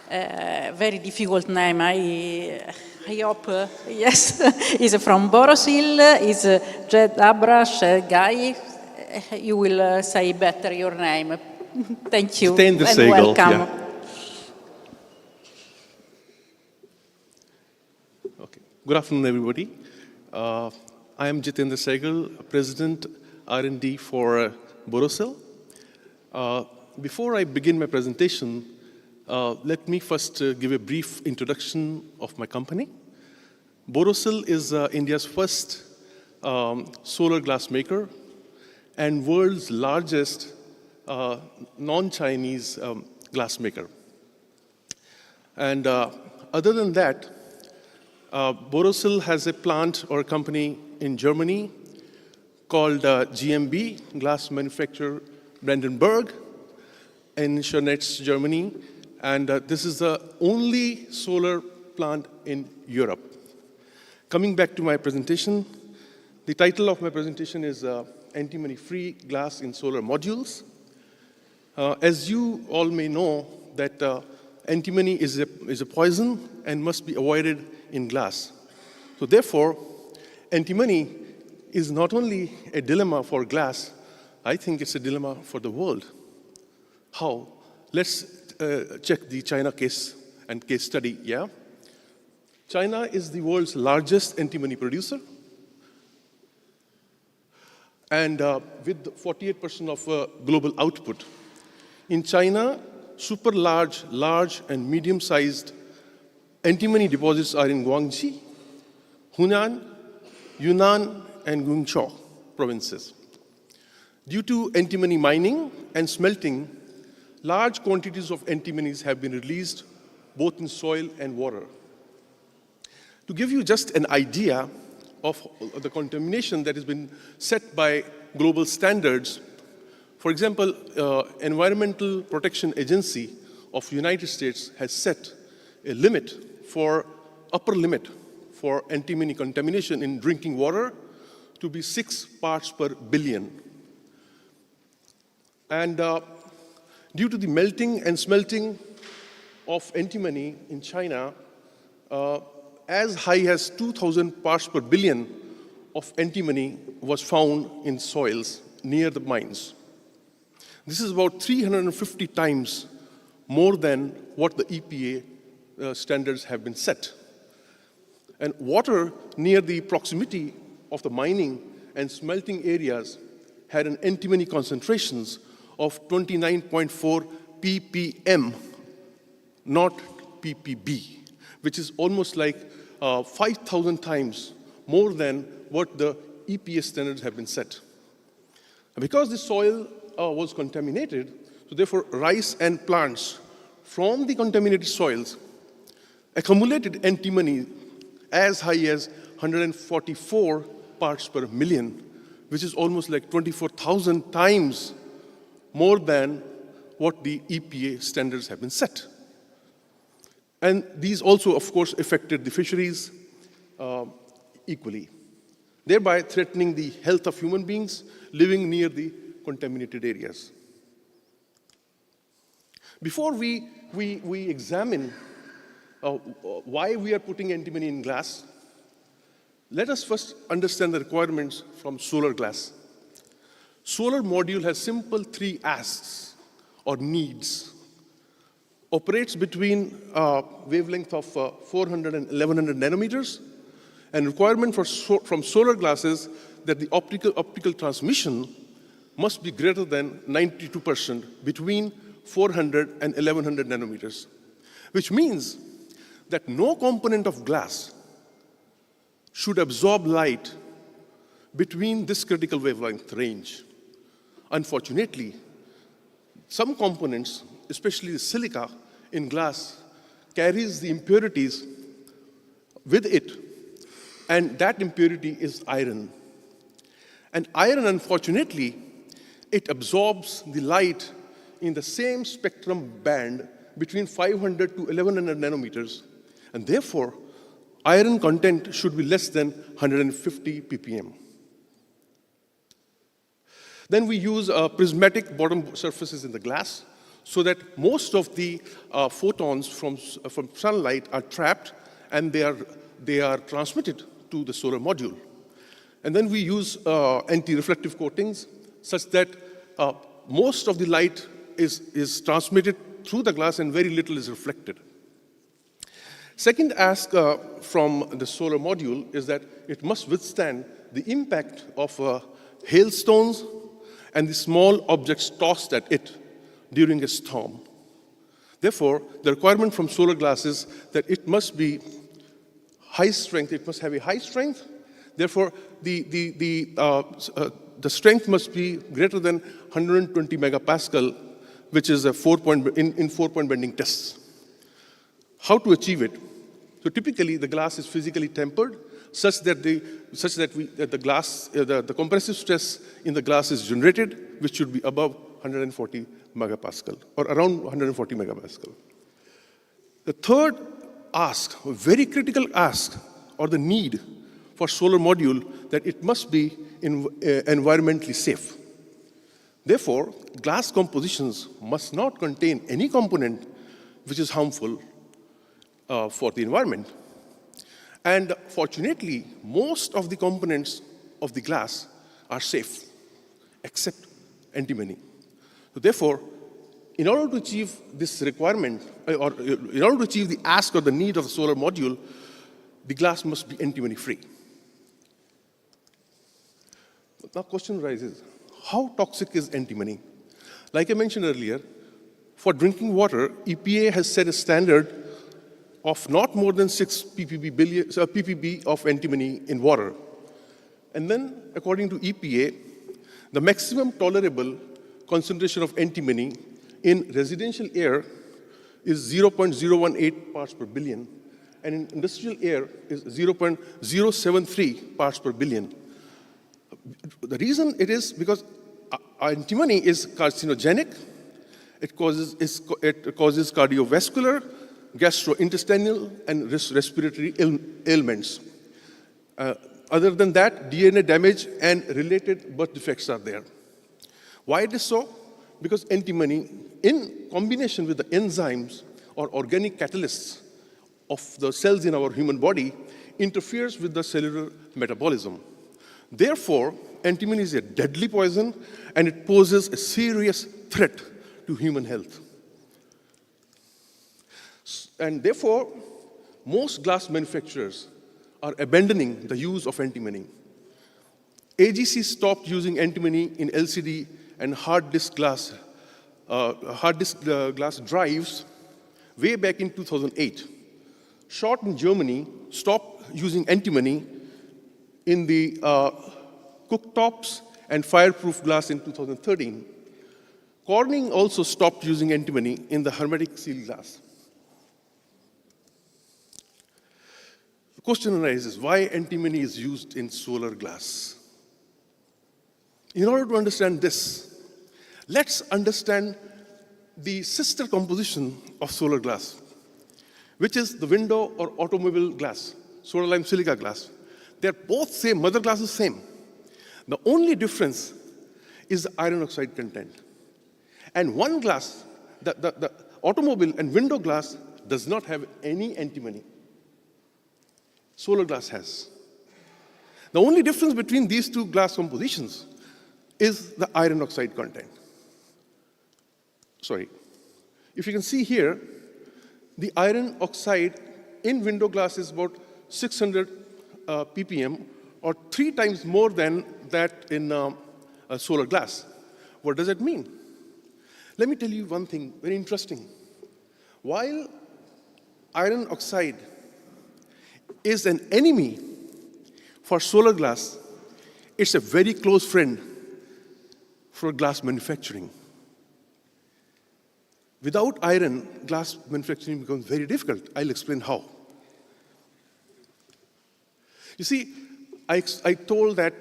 Very difficult name. I hope, yes, he's from Borosil, he's Jed Abrash guy. You will say better your name. Thank you and welcome. Yeah. Okay. Good afternoon, everybody. I am Jitendra Sehgal, President R&D for Borosil. Before I begin my presentation, let me first give a brief introduction of my company. Borosil is India's first solar glass maker and world's largest non-Chinese glass maker. And other than that, Borosil has a plant or a company in Germany called GmbH, Glass Manufacturer Brandenburg, in Schönitz, Germany. And this is the only solar plant in Europe. Coming back to my presentation, the title of my presentation is Antimony-Free Glass in Solar Modules. As you all may know, that antimony is a poison and must be avoided in glass. So therefore, antimony is not only a dilemma for glass, I think it's a dilemma for the world. How? Let's check the China case and case study, yeah? China is the world's largest antimony producer. And with 48% of global output. In China, super large, and medium-sized antimony deposits are in Guangxi, Hunan, Yunnan, and Guangzhou provinces. Due to antimony mining and smelting, large quantities of antimonies have been released both in soil and water. To give you just an idea of the contamination that has been set by global standards, for example, Environmental Protection Agency of the United States has set a upper limit for antimony contamination in drinking water to be 6 parts per billion. And due to the melting and smelting of antimony in China, as high as 2,000 parts per billion of antimony was found in soils near the mines. This is about 350 times more than what the EPA standards have been set. And water near the proximity of the mining and smelting areas had an antimony concentrations of 29.4 ppm, not ppb, which is almost like 5,000 times more than what the EPA standards have been set. Because the soil was contaminated, so therefore rice and plants from the contaminated soils accumulated antimony as high as 144 parts per million, which is almost like 24,000 times more than what the EPA standards have been set. And these also, of course, affected the fisheries equally, thereby threatening the health of human beings living near the contaminated areas. Before we examine why we are putting antimony in glass, let us first understand the requirements from solar glass. Solar module has simple 3 asks or needs. Operates between wavelength of 400 and 1100 nanometers, and requirement from solar glasses that the optical transmission must be greater than 92% between 400 and 1100 nanometers, which means that no component of glass should absorb light between this critical wavelength range. Unfortunately, some components, especially the silica in glass, carries the impurities with it, and that impurity is iron. And iron, unfortunately, it absorbs the light in the same spectrum band between 500 to 1100 nanometers, and therefore, iron content should be less than 150 ppm. Then we use prismatic bottom surfaces in the glass so that most of the photons from sunlight are trapped and they are transmitted to the solar module. And then we use anti-reflective coatings such that most of the light is transmitted through the glass and very little is reflected. Second ask from the solar module is that it must withstand the impact of hailstones and the small objects tossed at it during a storm. Therefore, the requirement from solar glass is that it must be high strength, it must have a high strength. Therefore, the strength must be greater than 120 megapascal, which is a 4-point bending tests. How to achieve it? So typically, the glass is physically tempered such that the compressive stress in the glass is generated, which should be above 140 megapascal or around 140 megapascal. The third ask, a very critical ask, or the need for solar module, that it must be environmentally safe. Therefore, glass compositions must not contain any component which is harmful for the environment. And fortunately, most of the components of the glass are safe, except antimony. So therefore, in order to achieve this requirement, or in order to achieve the ask or the need of the solar module, the glass must be antimony-free. Now, question arises, how toxic is antimony? Like I mentioned earlier, for drinking water, EPA has set a standard of not more than 6 ppb of antimony in water. And then, according to EPA, the maximum tolerable concentration of antimony in residential air is 0.018 parts per billion, and in industrial air is 0.073 parts per billion. The reason it is because antimony is carcinogenic, it causes cardiovascular, gastrointestinal, and respiratory ailments. Other than that, DNA damage and related birth defects are there. Why it is so? Because antimony, in combination with the enzymes or organic catalysts of the cells in our human body, interferes with the cellular metabolism. Therefore, antimony is a deadly poison and it poses a serious threat to human health. And therefore, most glass manufacturers are abandoning the use of antimony. AGC stopped using antimony in LCD and hard disk glass drives way back in 2008. Schott in Germany stopped using antimony in the cooktops and fireproof glass in 2013. Corning also stopped using antimony in the hermetic seal glass. The question arises, why antimony is used in solar glass? In order to understand this, let's understand the sister composition of solar glass, which is the window or automobile glass, solar lime silica glass. They're both same, mother glass is same. The only difference is the iron oxide content. And one glass, the automobile and window glass, does not have any antimony. Solar glass has. The only difference between these two glass compositions is the iron oxide content. Sorry. If you can see here, the iron oxide in window glass is about 600 ppm, or 3 times more than that in solar glass. What does that mean? Let me tell you one thing very interesting. While iron oxide is an enemy for solar glass, it's a very close friend for glass manufacturing. Without iron, glass manufacturing becomes very difficult. I'll explain how. You see, I told that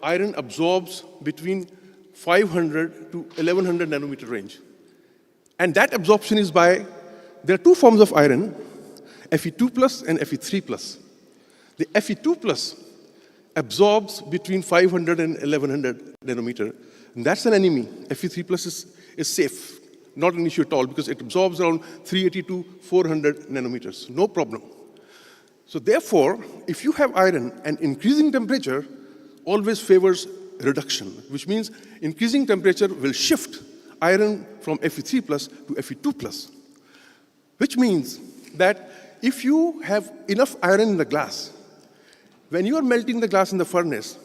iron absorbs between 500 to 1100 nanometer range. And that absorption is by, there are two forms of iron, Fe2 plus and Fe3 plus. The Fe2 plus absorbs between 500 and 1100 nanometer. And that's an enemy. Fe3 plus is safe, not an issue at all, because it absorbs around 380 to 400 nanometers. No problem. So therefore, if you have iron, and increasing temperature always favors reduction, which means increasing temperature will shift iron from Fe3 plus to Fe2 plus, which means that if you have enough iron in the glass, when you are melting the glass in the furnace,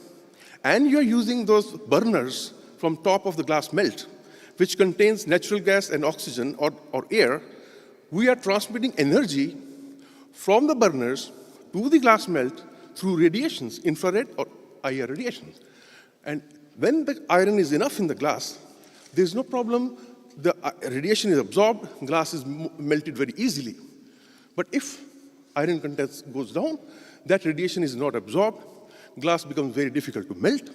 and you are using those burners from top of the glass melt, which contains natural gas and oxygen or air, we are transmitting energy from the burners to the glass melt through radiations, infrared or IR radiations. And when the iron is enough in the glass, there's no problem. The radiation is absorbed, glass is melted very easily. But if iron content goes down, that radiation is not absorbed, glass becomes very difficult to melt,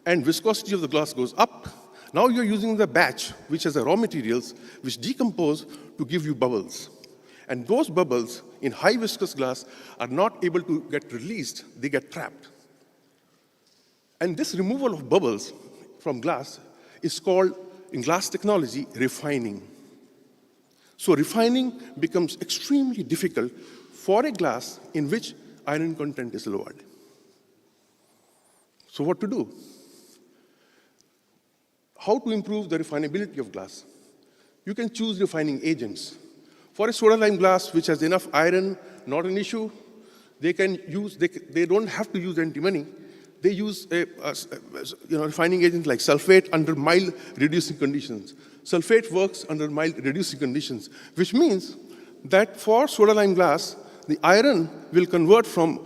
and viscosity of the glass goes up. Now you're using the batch, which has the raw materials, which decompose to give you bubbles. And those bubbles in high viscous glass are not able to get released, they get trapped. And this removal of bubbles from glass is called, in glass technology, refining. So refining becomes extremely difficult for a glass in which iron content is lowered. So what to do? How to improve the refinability of glass? You can choose refining agents. For a soda-lime glass which has enough iron, not an issue, they don't have to use antimony. They use refining agents like sulfate under mild reducing conditions. Sulfate works under mild reducing conditions, which means that for soda-lime glass, the iron will convert from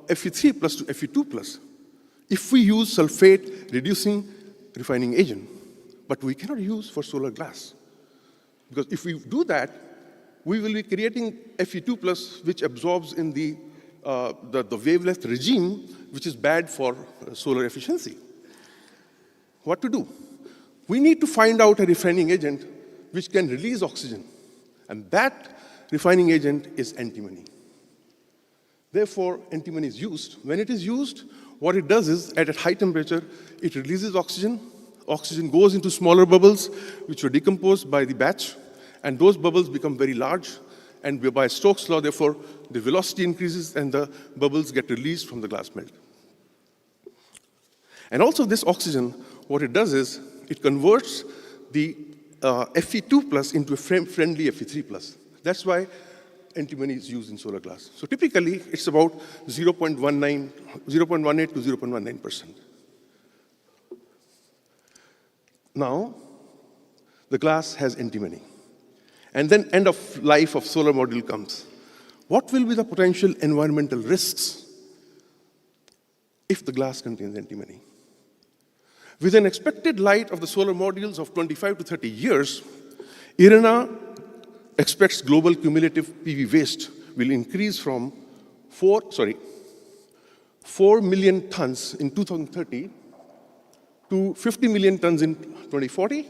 Fe3 plus to Fe2 plus if we use sulfate reducing refining agent. But we cannot use for solar glass. Because if we do that, we will be creating Fe2 plus, which absorbs in the wavelength regime, which is bad for solar efficiency. What to do? We need to find out a refining agent which can release oxygen. And that refining agent is antimony. Therefore, antimony is used. When it is used, what it does is, at a high temperature, it releases oxygen. Oxygen goes into smaller bubbles, which are decomposed by the batch, and those bubbles become very large. And by Stokes' law, therefore, the velocity increases and the bubbles get released from the glass melt. And also this oxygen, what it does is, it converts the Fe2 plus into a friendly Fe3 plus. That's why antimony is used in solar glass. So typically, it's about 0.18 to 0.19%. Now, the glass has antimony. And then end of life of solar module comes. What will be the potential environmental risks if the glass contains antimony? With an expected life of the solar modules of 25 to 30 years, IRENA expects global cumulative PV waste will increase from 4 million tons in 2030 to 50 million tons in 2040,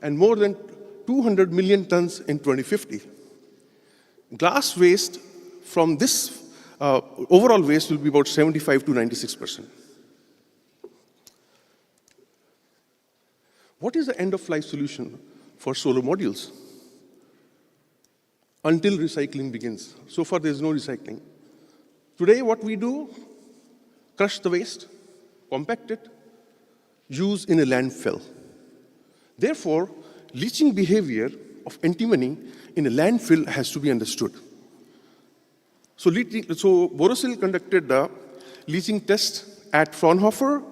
and more than 200 million tons in 2050. Glass waste from this overall waste will be about 75 to 96%. What is the end-of-life solution for solar modules? Until recycling begins. So far, there is no recycling. Today, what we do, crush the waste, compact it, use in a landfill. Therefore, leaching behavior of antimony in a landfill has to be understood. So Borosil conducted the leaching test at Fraunhofer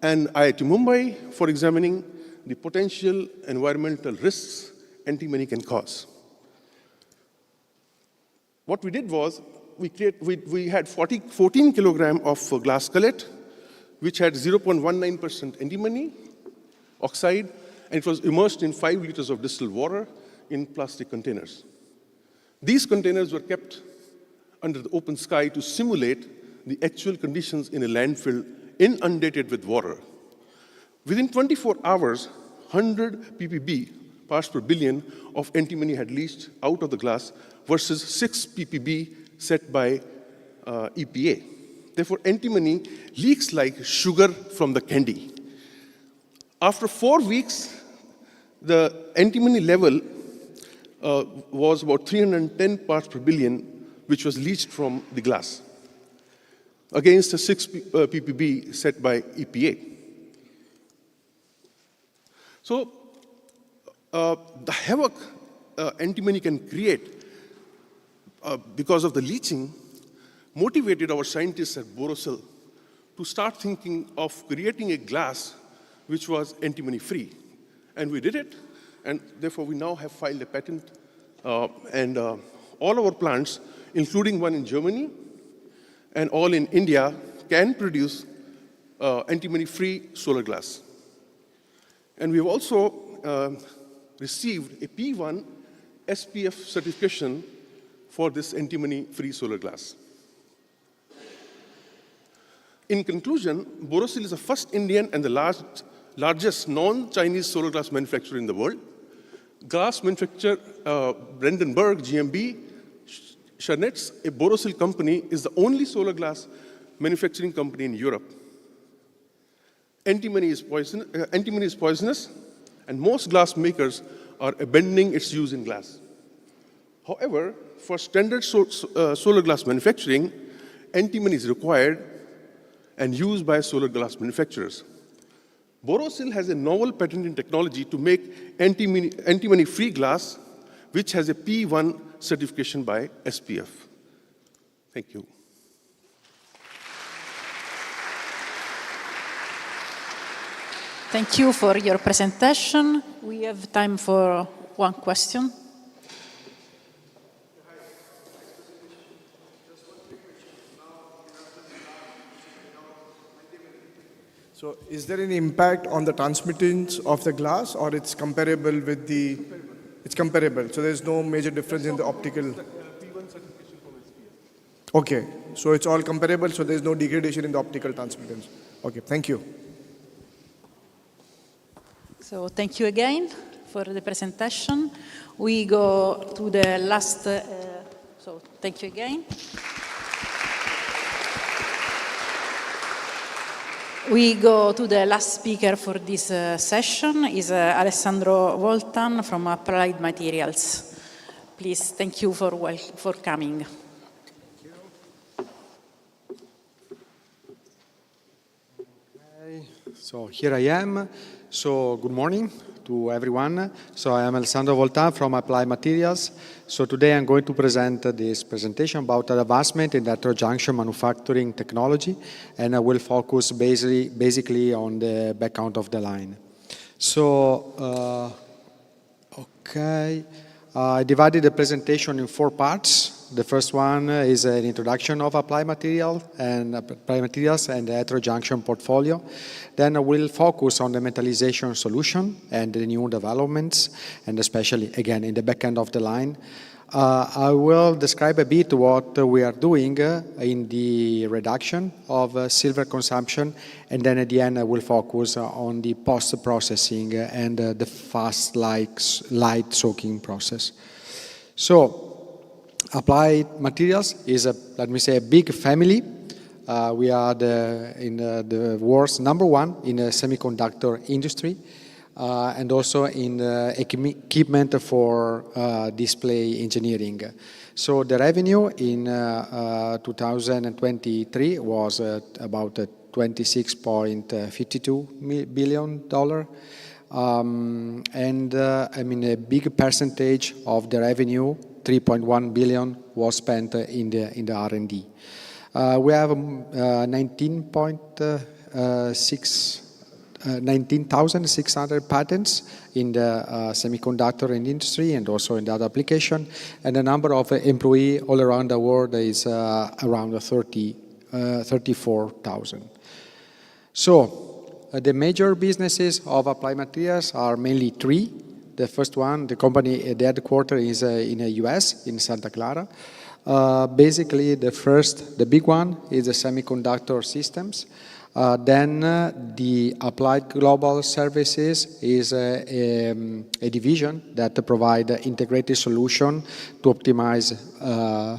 and IIT Mumbai for examining the potential environmental risks antimony can cause. What we did was, we had 14 kilogram of glass cullet, which had 0.19% antimony oxide, and it was immersed in 5 liters of distilled water in plastic containers. These containers were kept under the open sky to simulate the actual conditions in a landfill inundated with water. Within 24 hours, 100 ppb parts per billion of antimony had leached out of the glass versus 6 ppb set by EPA. Therefore, antimony leaks like sugar from the candy. After 4 weeks, the antimony level was about 310 parts per billion, which was leached from the glass, against the 6 ppb set by EPA. So, the havoc antimony can create because of the leaching motivated our scientists at Borosil to start thinking of creating a glass which was antimony-free. And we did it, and therefore we now have filed a patent, and all our plants, including one in Germany and all in India, can produce antimony-free solar glass. And we've also received a P1 SPF certification for this antimony-free solar glass. In conclusion, Borosil is the first Indian and the largest non-Chinese solar glass manufacturer in the world. Glass manufacturer Brandenburg GmbH, Chernetz, a Borosil company, is the only solar glass manufacturing company in Europe. Antimony is poisonous, and most glass makers are abandoning its use in glass. However, for standard solar glass manufacturing, antimony is required and used by solar glass manufacturers. Borosil has a novel patented technology to make antimony-free glass, which has a P1 certification by SPF. Thank you. Thank you for your presentation. We have time for one question. So is there any impact on the transmittance of the glass, or it's comparable with the... It's comparable, so there's no major difference in the optical... Okay, so it's all comparable, so there's no degradation in the optical transmittance. Okay, thank you. So thank you again for the presentation. We go to the last, so thank you again. We go to the last speaker for this session, is Alessandro Voltan from Applied Materials. Please, thank you for coming. Okay, so here I am. So good morning to everyone. So I am Alessandro Voltan from Applied Materials. So today I'm going to present this presentation about the advancement in the heterojunction manufacturing technology, and I will focus basically on the back end of the line. So, I divided the presentation in 4 parts. The first one is an introduction of Applied Materials and the heterojunction portfolio. Then I will focus on the metallization solution and the new developments, and especially, again, in the back end of the line. I will describe a bit what we are doing in the reduction of silver consumption, and then at the end I will focus on the post-processing and the fast light soaking process. So, Applied Materials is, let me say, a big family. We are in the world's #1 in the semiconductor industry, and also in equipment for display engineering. So the revenue in 2023 was about $26.52 billion. A big percentage of the revenue, 3.1 billion, was spent in the R&D. We have 19,600 patents in the semiconductor industry and also in the other application, and the number of employees all around the world is around 34,000. So, the major businesses of Applied Materials are mainly 3. The first one, the company, the headquarters is in the US, in Santa Clara. Basically, the big one is the semiconductor systems. The Applied Global Services is a division that provide integrated solution to optimize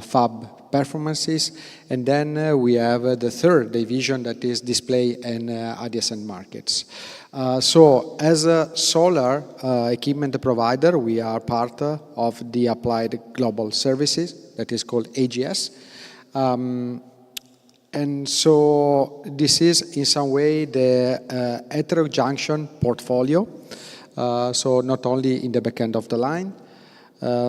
fab performances. And then we have the third division that is display and adjacent markets. So as a solar equipment provider, we are part of the Applied Global Services that is called AGS. And so this is in some way the heterojunction portfolio. So not only in the back end of the line.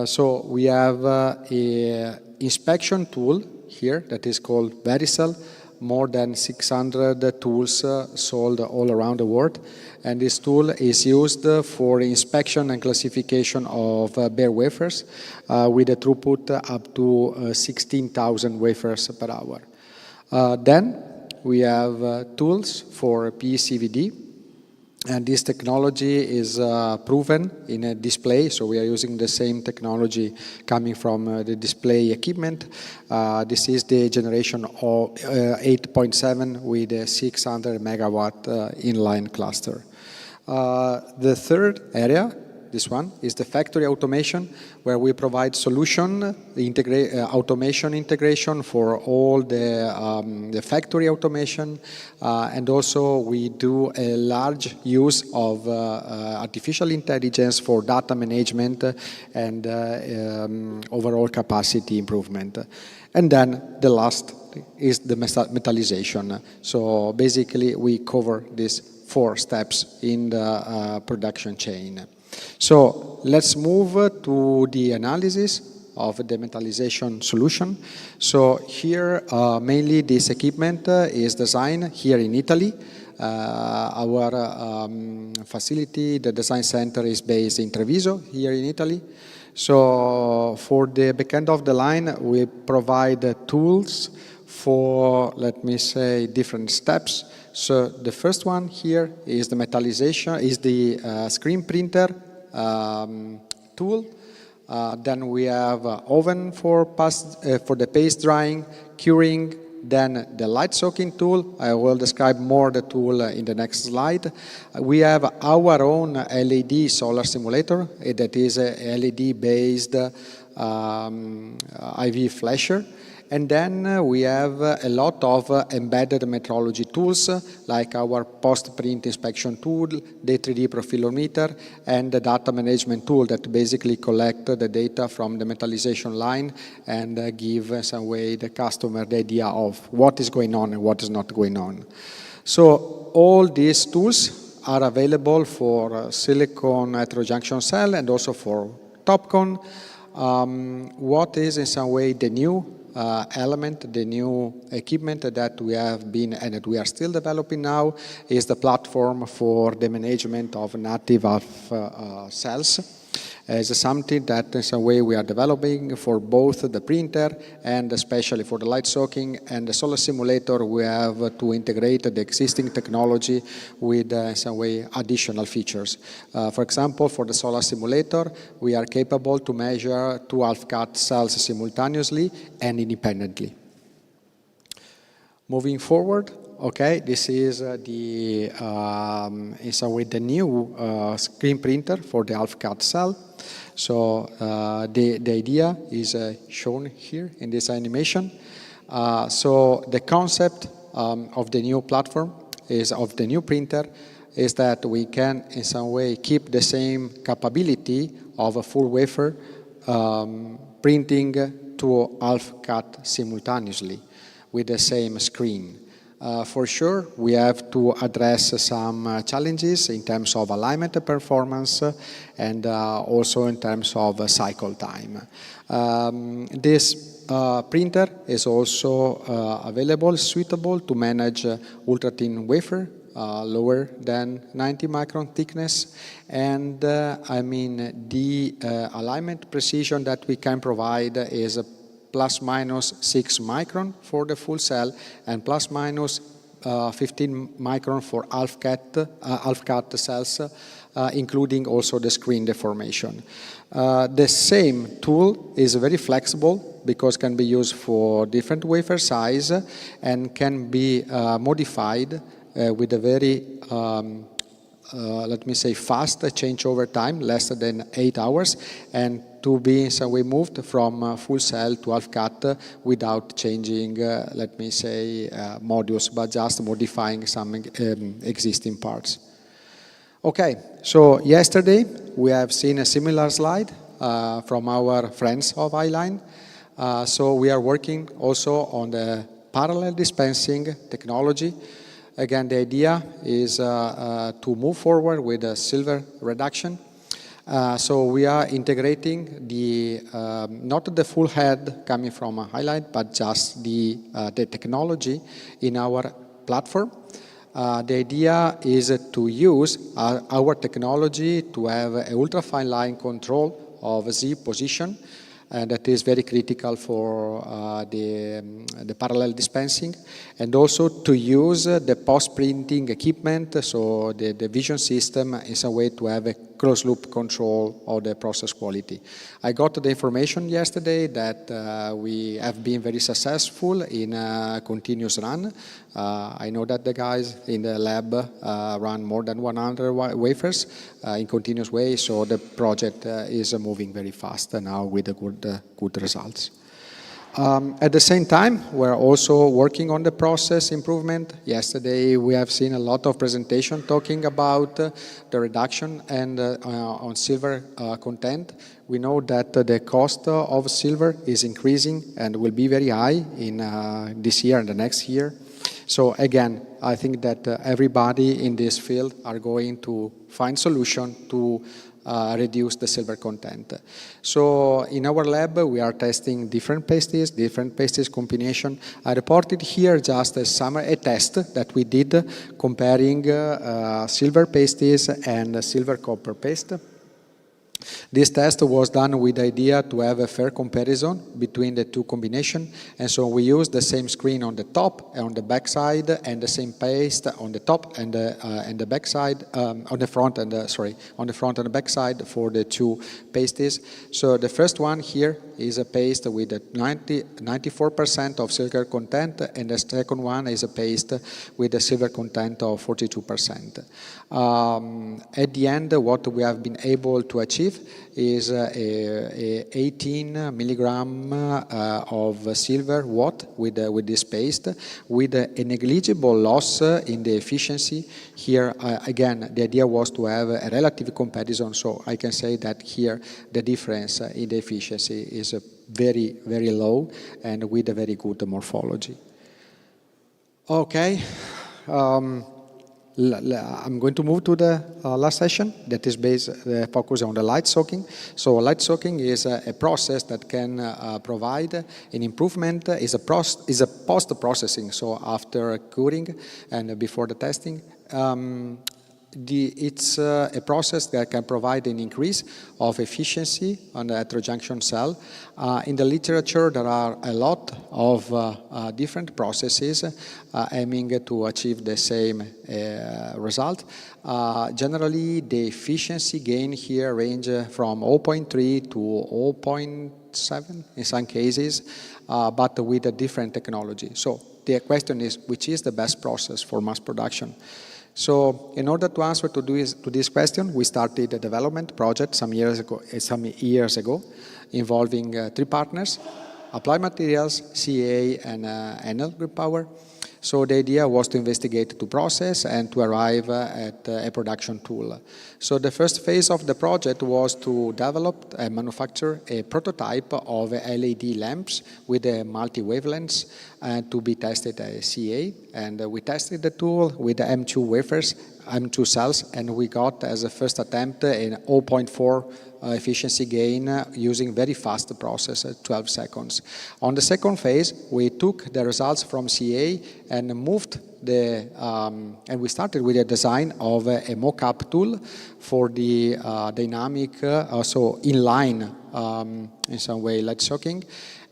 So we have a inspection tool here that is called Vericel. More than 600 tools sold all around the world. And this tool is used for inspection and classification of bare wafers with a throughput up to 16,000 wafers per hour. Then we have tools for PECVD, and this technology is proven in a display, so we are using the same technology coming from the display equipment. This is the generation of 8.7 with a 600 megawatt inline cluster. The third area, this one, is the factory automation, where we provide solution, automation integration for all the factory automation, and also we do a large use of artificial intelligence for data management and overall capacity improvement. And then the last is the metallization. So basically we cover these 4 steps in the production chain. So let's move to the analysis of the metallization solution. So here mainly this equipment is designed here in Italy. Our facility, the design center, is based in Treviso here in Italy. So for the back end of the line, we provide tools for, let me say, different steps. So the first one here is the metallization, is the screen printer tool. Then we have oven for the paste drying, curing, then the light soaking tool. I will describe more the tool in the next slide. We have our own LED solar simulator that is a LED based IV flasher. And then we have a lot of embedded metrology tools, like our post-print inspection tool, the 3D profilometer, and the data management tool that basically collect the data from the metallization line and give, in some way, the customer the idea of what is going on and what is not going on. So all these tools are available for silicon heterojunction cell and also for TOPCon. What is, in some way, the new element, the new equipment that we have been and that we are still developing now is the platform for the management of native ALF cells. It's something that in some way we are developing for both the printer and especially for the light soaking and the solar simulator. We have to integrate the existing technology with in some way additional features. For example, for the solar simulator, we are capable to measure 2 half-cut cells simultaneously and independently. Moving forward, okay, this is in some way the new screen printer for the half-cut cell. So the idea is shown here in this animation. So the concept of the new platform of the new printer is that we can in some way keep the same capability of a full wafer printing to half-cut simultaneously with the same screen. For sure, we have to address some challenges in terms of alignment performance and also in terms of cycle time. This printer is also available, suitable to manage ultra-thin wafer, lower than 90 micron thickness, and I mean the alignment precision that we can provide is plus minus 6 micron for the full cell and plus minus 15 micron for half-cut cells, including also the screen deformation. The same tool is very flexible because can be used for different wafer size and can be modified with a very, let me say, fast changeover time, less than 8 hours, and to be in some way moved from full cell to half cut without changing, let me say, modules, but just modifying some existing parts. Okay, so yesterday we have seen a similar slide from our friends of i-line. So we are working also on the parallel dispensing technology. Again, the idea is to move forward with a silver reduction. So we are integrating the not the full head coming from i-line, but just the technology in our platform. The idea is to use our technology to have an ultra-fine line control of Z position, and that is very critical for the parallel dispensing, and also to use the post-printing equipment, so the vision system in some way to have a closed-loop control of the process quality. I got the information yesterday that we have been very successful in a continuous run. I know that the guys in the lab run more than 100 wafers in continuous way, so the project is moving very fast now with good results. At the same time, we're also working on the process improvement. Yesterday, we have seen a lot of presentation talking about the reduction and on silver content. We know that the cost of silver is increasing and will be very high in this year and the next year. So again, I think that everybody in this field are going to find solution to reduce the silver content. So in our lab, we are testing different pastes combination. I reported here just a test that we did comparing silver pastes and silver copper paste. This test was done with the idea to have a fair comparison between the two combinations, and so we used the same screen on the top and on the back side, and the same paste on the top and the back side, on the front and the back side for the two pastes. So the first one here is a paste with 94% of silver content, and the second one is a paste with a silver content of 42%. At the end, what we have been able to achieve is 18 milligram of silver watt with this paste, with a negligible loss in the efficiency. Here, again, the idea was to have a relative comparison, so I can say that here the difference in the efficiency is very, very low and with a very good morphology. Okay. I'm going to move to the last session that is focused on the light soaking. So light soaking is a process that can provide an improvement, is a post-processing, so after curing and before the testing. It's a process that can provide an increase of efficiency on the heterojunction cell. In the literature, there are a lot of different processes aiming to achieve the same result. Generally, the efficiency gain here range from 0.3 to 0.7 in some cases, but with a different technology. So the question is, which is the best process for mass production? So in order to answer to this question, we started a development project some years ago involving 3 partners, Applied Materials, CEA, and Enel Green Power. So the idea was to investigate the process and to arrive at a production tool. So the first phase of the project was to develop and manufacture a prototype of LED lamps with a multi-wavelengths to be tested at CEA. And we tested the tool with the M2 wafers, M2 cells, and we got as a first attempt an 0.4 efficiency gain using very fast process at 12 seconds. On the second phase, we took the results from CEA and moved and we started with the design of a mock-up tool for the dynamic, so inline in some way light soaking.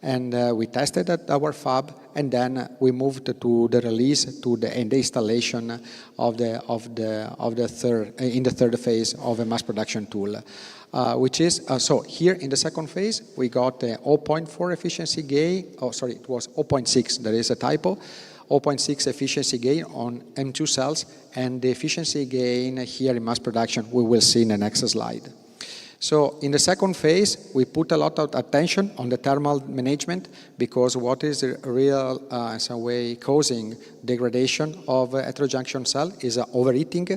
And we tested at our fab, and then we moved to the release and the installation of the third phase of a mass production tool. Which is, so here in the second phase, we got a 0.4 efficiency gain, it was 0.6, there is a typo, 0.6 efficiency gain on M2 cells, and the efficiency gain here in mass production we will see in the next slide. So in the second phase, we put a lot of attention on the thermal management, because what is real, in some way, causing degradation of heterojunction cell is overheating,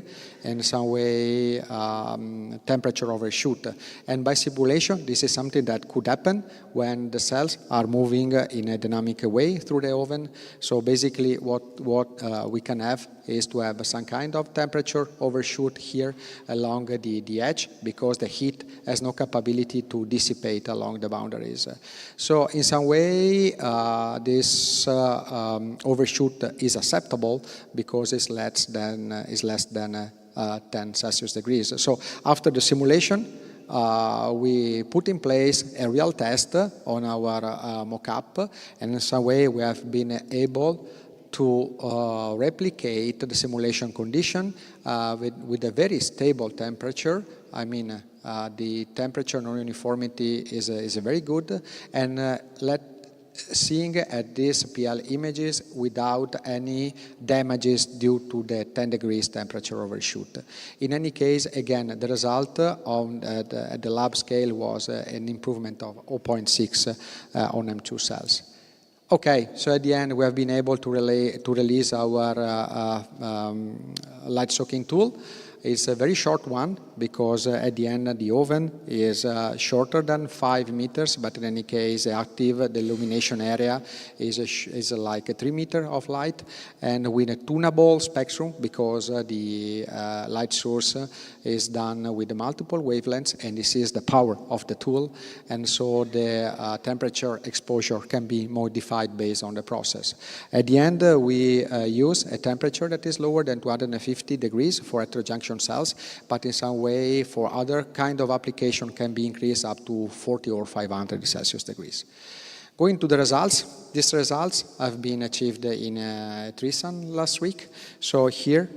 and in some way temperature overshoot. And by simulation, this is something that could happen when the cells are moving in a dynamic way through the oven. So basically what we can have is to have some kind of temperature overshoot here along the edge, because the heat has no capability to dissipate along the boundaries. So in some way, this overshoot is acceptable because it's less than 10 Celsius degrees. So after the simulation, we put in place a real test on our mock-up, and in some way we have been able to replicate the simulation condition with a very stable temperature. I mean, the temperature non-uniformity is very good, and seeing at these PL images without any damages due to the 10 degrees temperature overshoot. In any case, again, the result at the lab scale was an improvement of 0.6 on M2 cells. Okay, so at the end we have been able to release our light soaking tool. It's a very short one, because at the end the oven is shorter than 5 meters, but in any case the illumination area is like a 3 meter of light, and with a tunable spectrum, because the light source is done with multiple wavelengths, and this is the power of the tool, and so the temperature exposure can be modified based on the process. At the end we use a temperature that is lower than 250 degrees for heterojunction cells, but in some way for other kind of application can be increased up to 40 or 500 Celsius degrees. Going to the results, these results have been achieved in Trisan last week. So here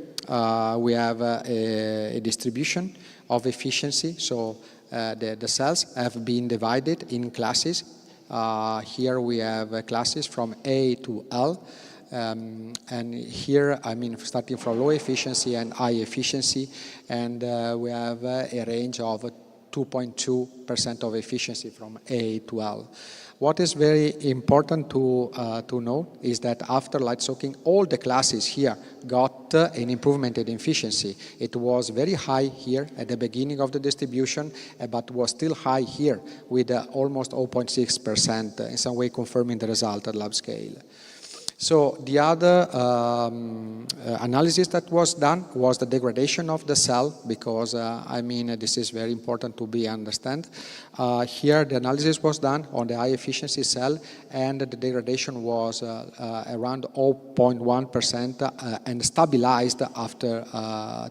we have a distribution of efficiency. So the cells have been divided in classes. Here we have classes from A to L. And here, I mean, starting from low efficiency and high efficiency, and we have a range of 2.2% of efficiency from A to L. What is very important to know is that after light soaking, all the classes here got an improvement in efficiency. It was very high here at the beginning of the distribution, but was still high here with almost 0.6%, in some way confirming the result at lab scale. So the other analysis that was done was the degradation of the cell, because I mean this is very important to be understand. Here the analysis was done on the high efficiency cell, and the degradation was around 0.1% and stabilized after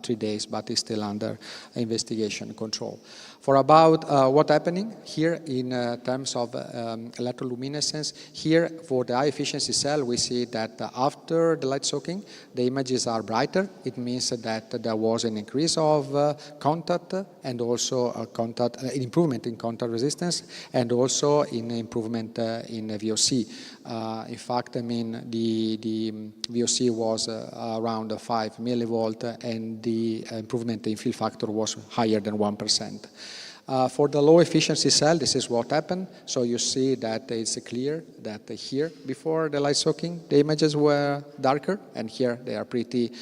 3 days, but is still under investigation control. For about what's happening here in terms of electroluminescence, here for the high efficiency cell we see that after the light soaking the images are brighter. It means that there was an increase of contact, and also an improvement in contact resistance, and also in improvement in VOC. In fact, I mean the VOC was around 5 millivolt, and the improvement in fill factor was higher than 1%. For the low efficiency cell, this is what happened. So you see that it's clear that here, before the light soaking, the images were darker, and here they are pretty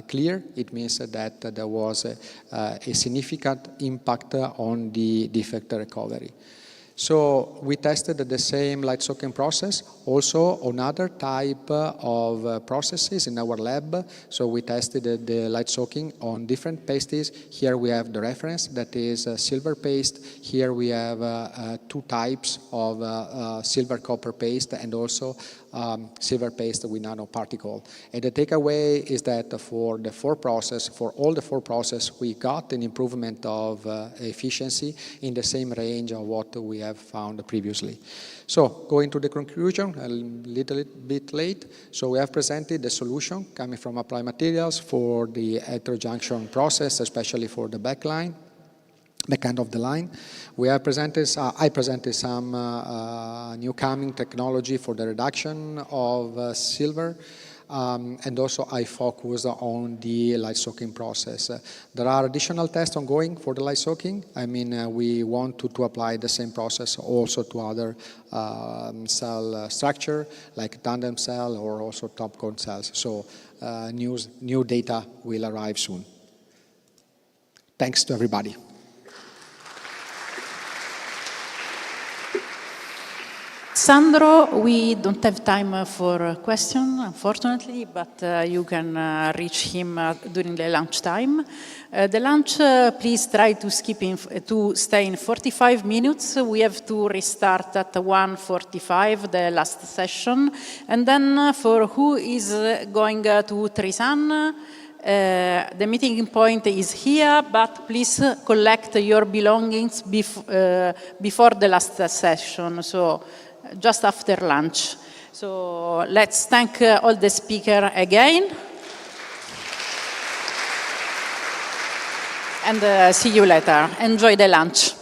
clear. It means that there was a significant impact on the defect recovery. So we tested the same light soaking process also on other type of processes in our lab. So we tested the light soaking on different pastes. Here we have the reference, that is silver paste. Here we have 2 types of silver copper paste, and also silver paste with nanoparticle. And the takeaway is that for all the 4 processes, we got an improvement of efficiency in the same range of what we have found previously. So going to the conclusion, a little bit late. So we have presented the solution coming from Applied Materials for the heterojunction process, especially for the backline. back end of the line. I presented some new coming technology for the reduction of silver. And also I focus on the light soaking process. There are additional tests ongoing for the light soaking. I mean, we want to apply the same process also to other cell structure, like tandem cell or also top cone cells. So new data will arrive soon. Thanks to everybody. Sandro, we don't have time for a question, unfortunately, but you can reach him during the lunch time. The lunch, please try to stay in 45 minutes. We have to restart at 1:45, the last session. And then for who is going to Trisan, the meeting point is here, but please collect your belongings before the last session. So just after lunch. So let's thank all the speakers again. And see you later. Enjoy the lunch.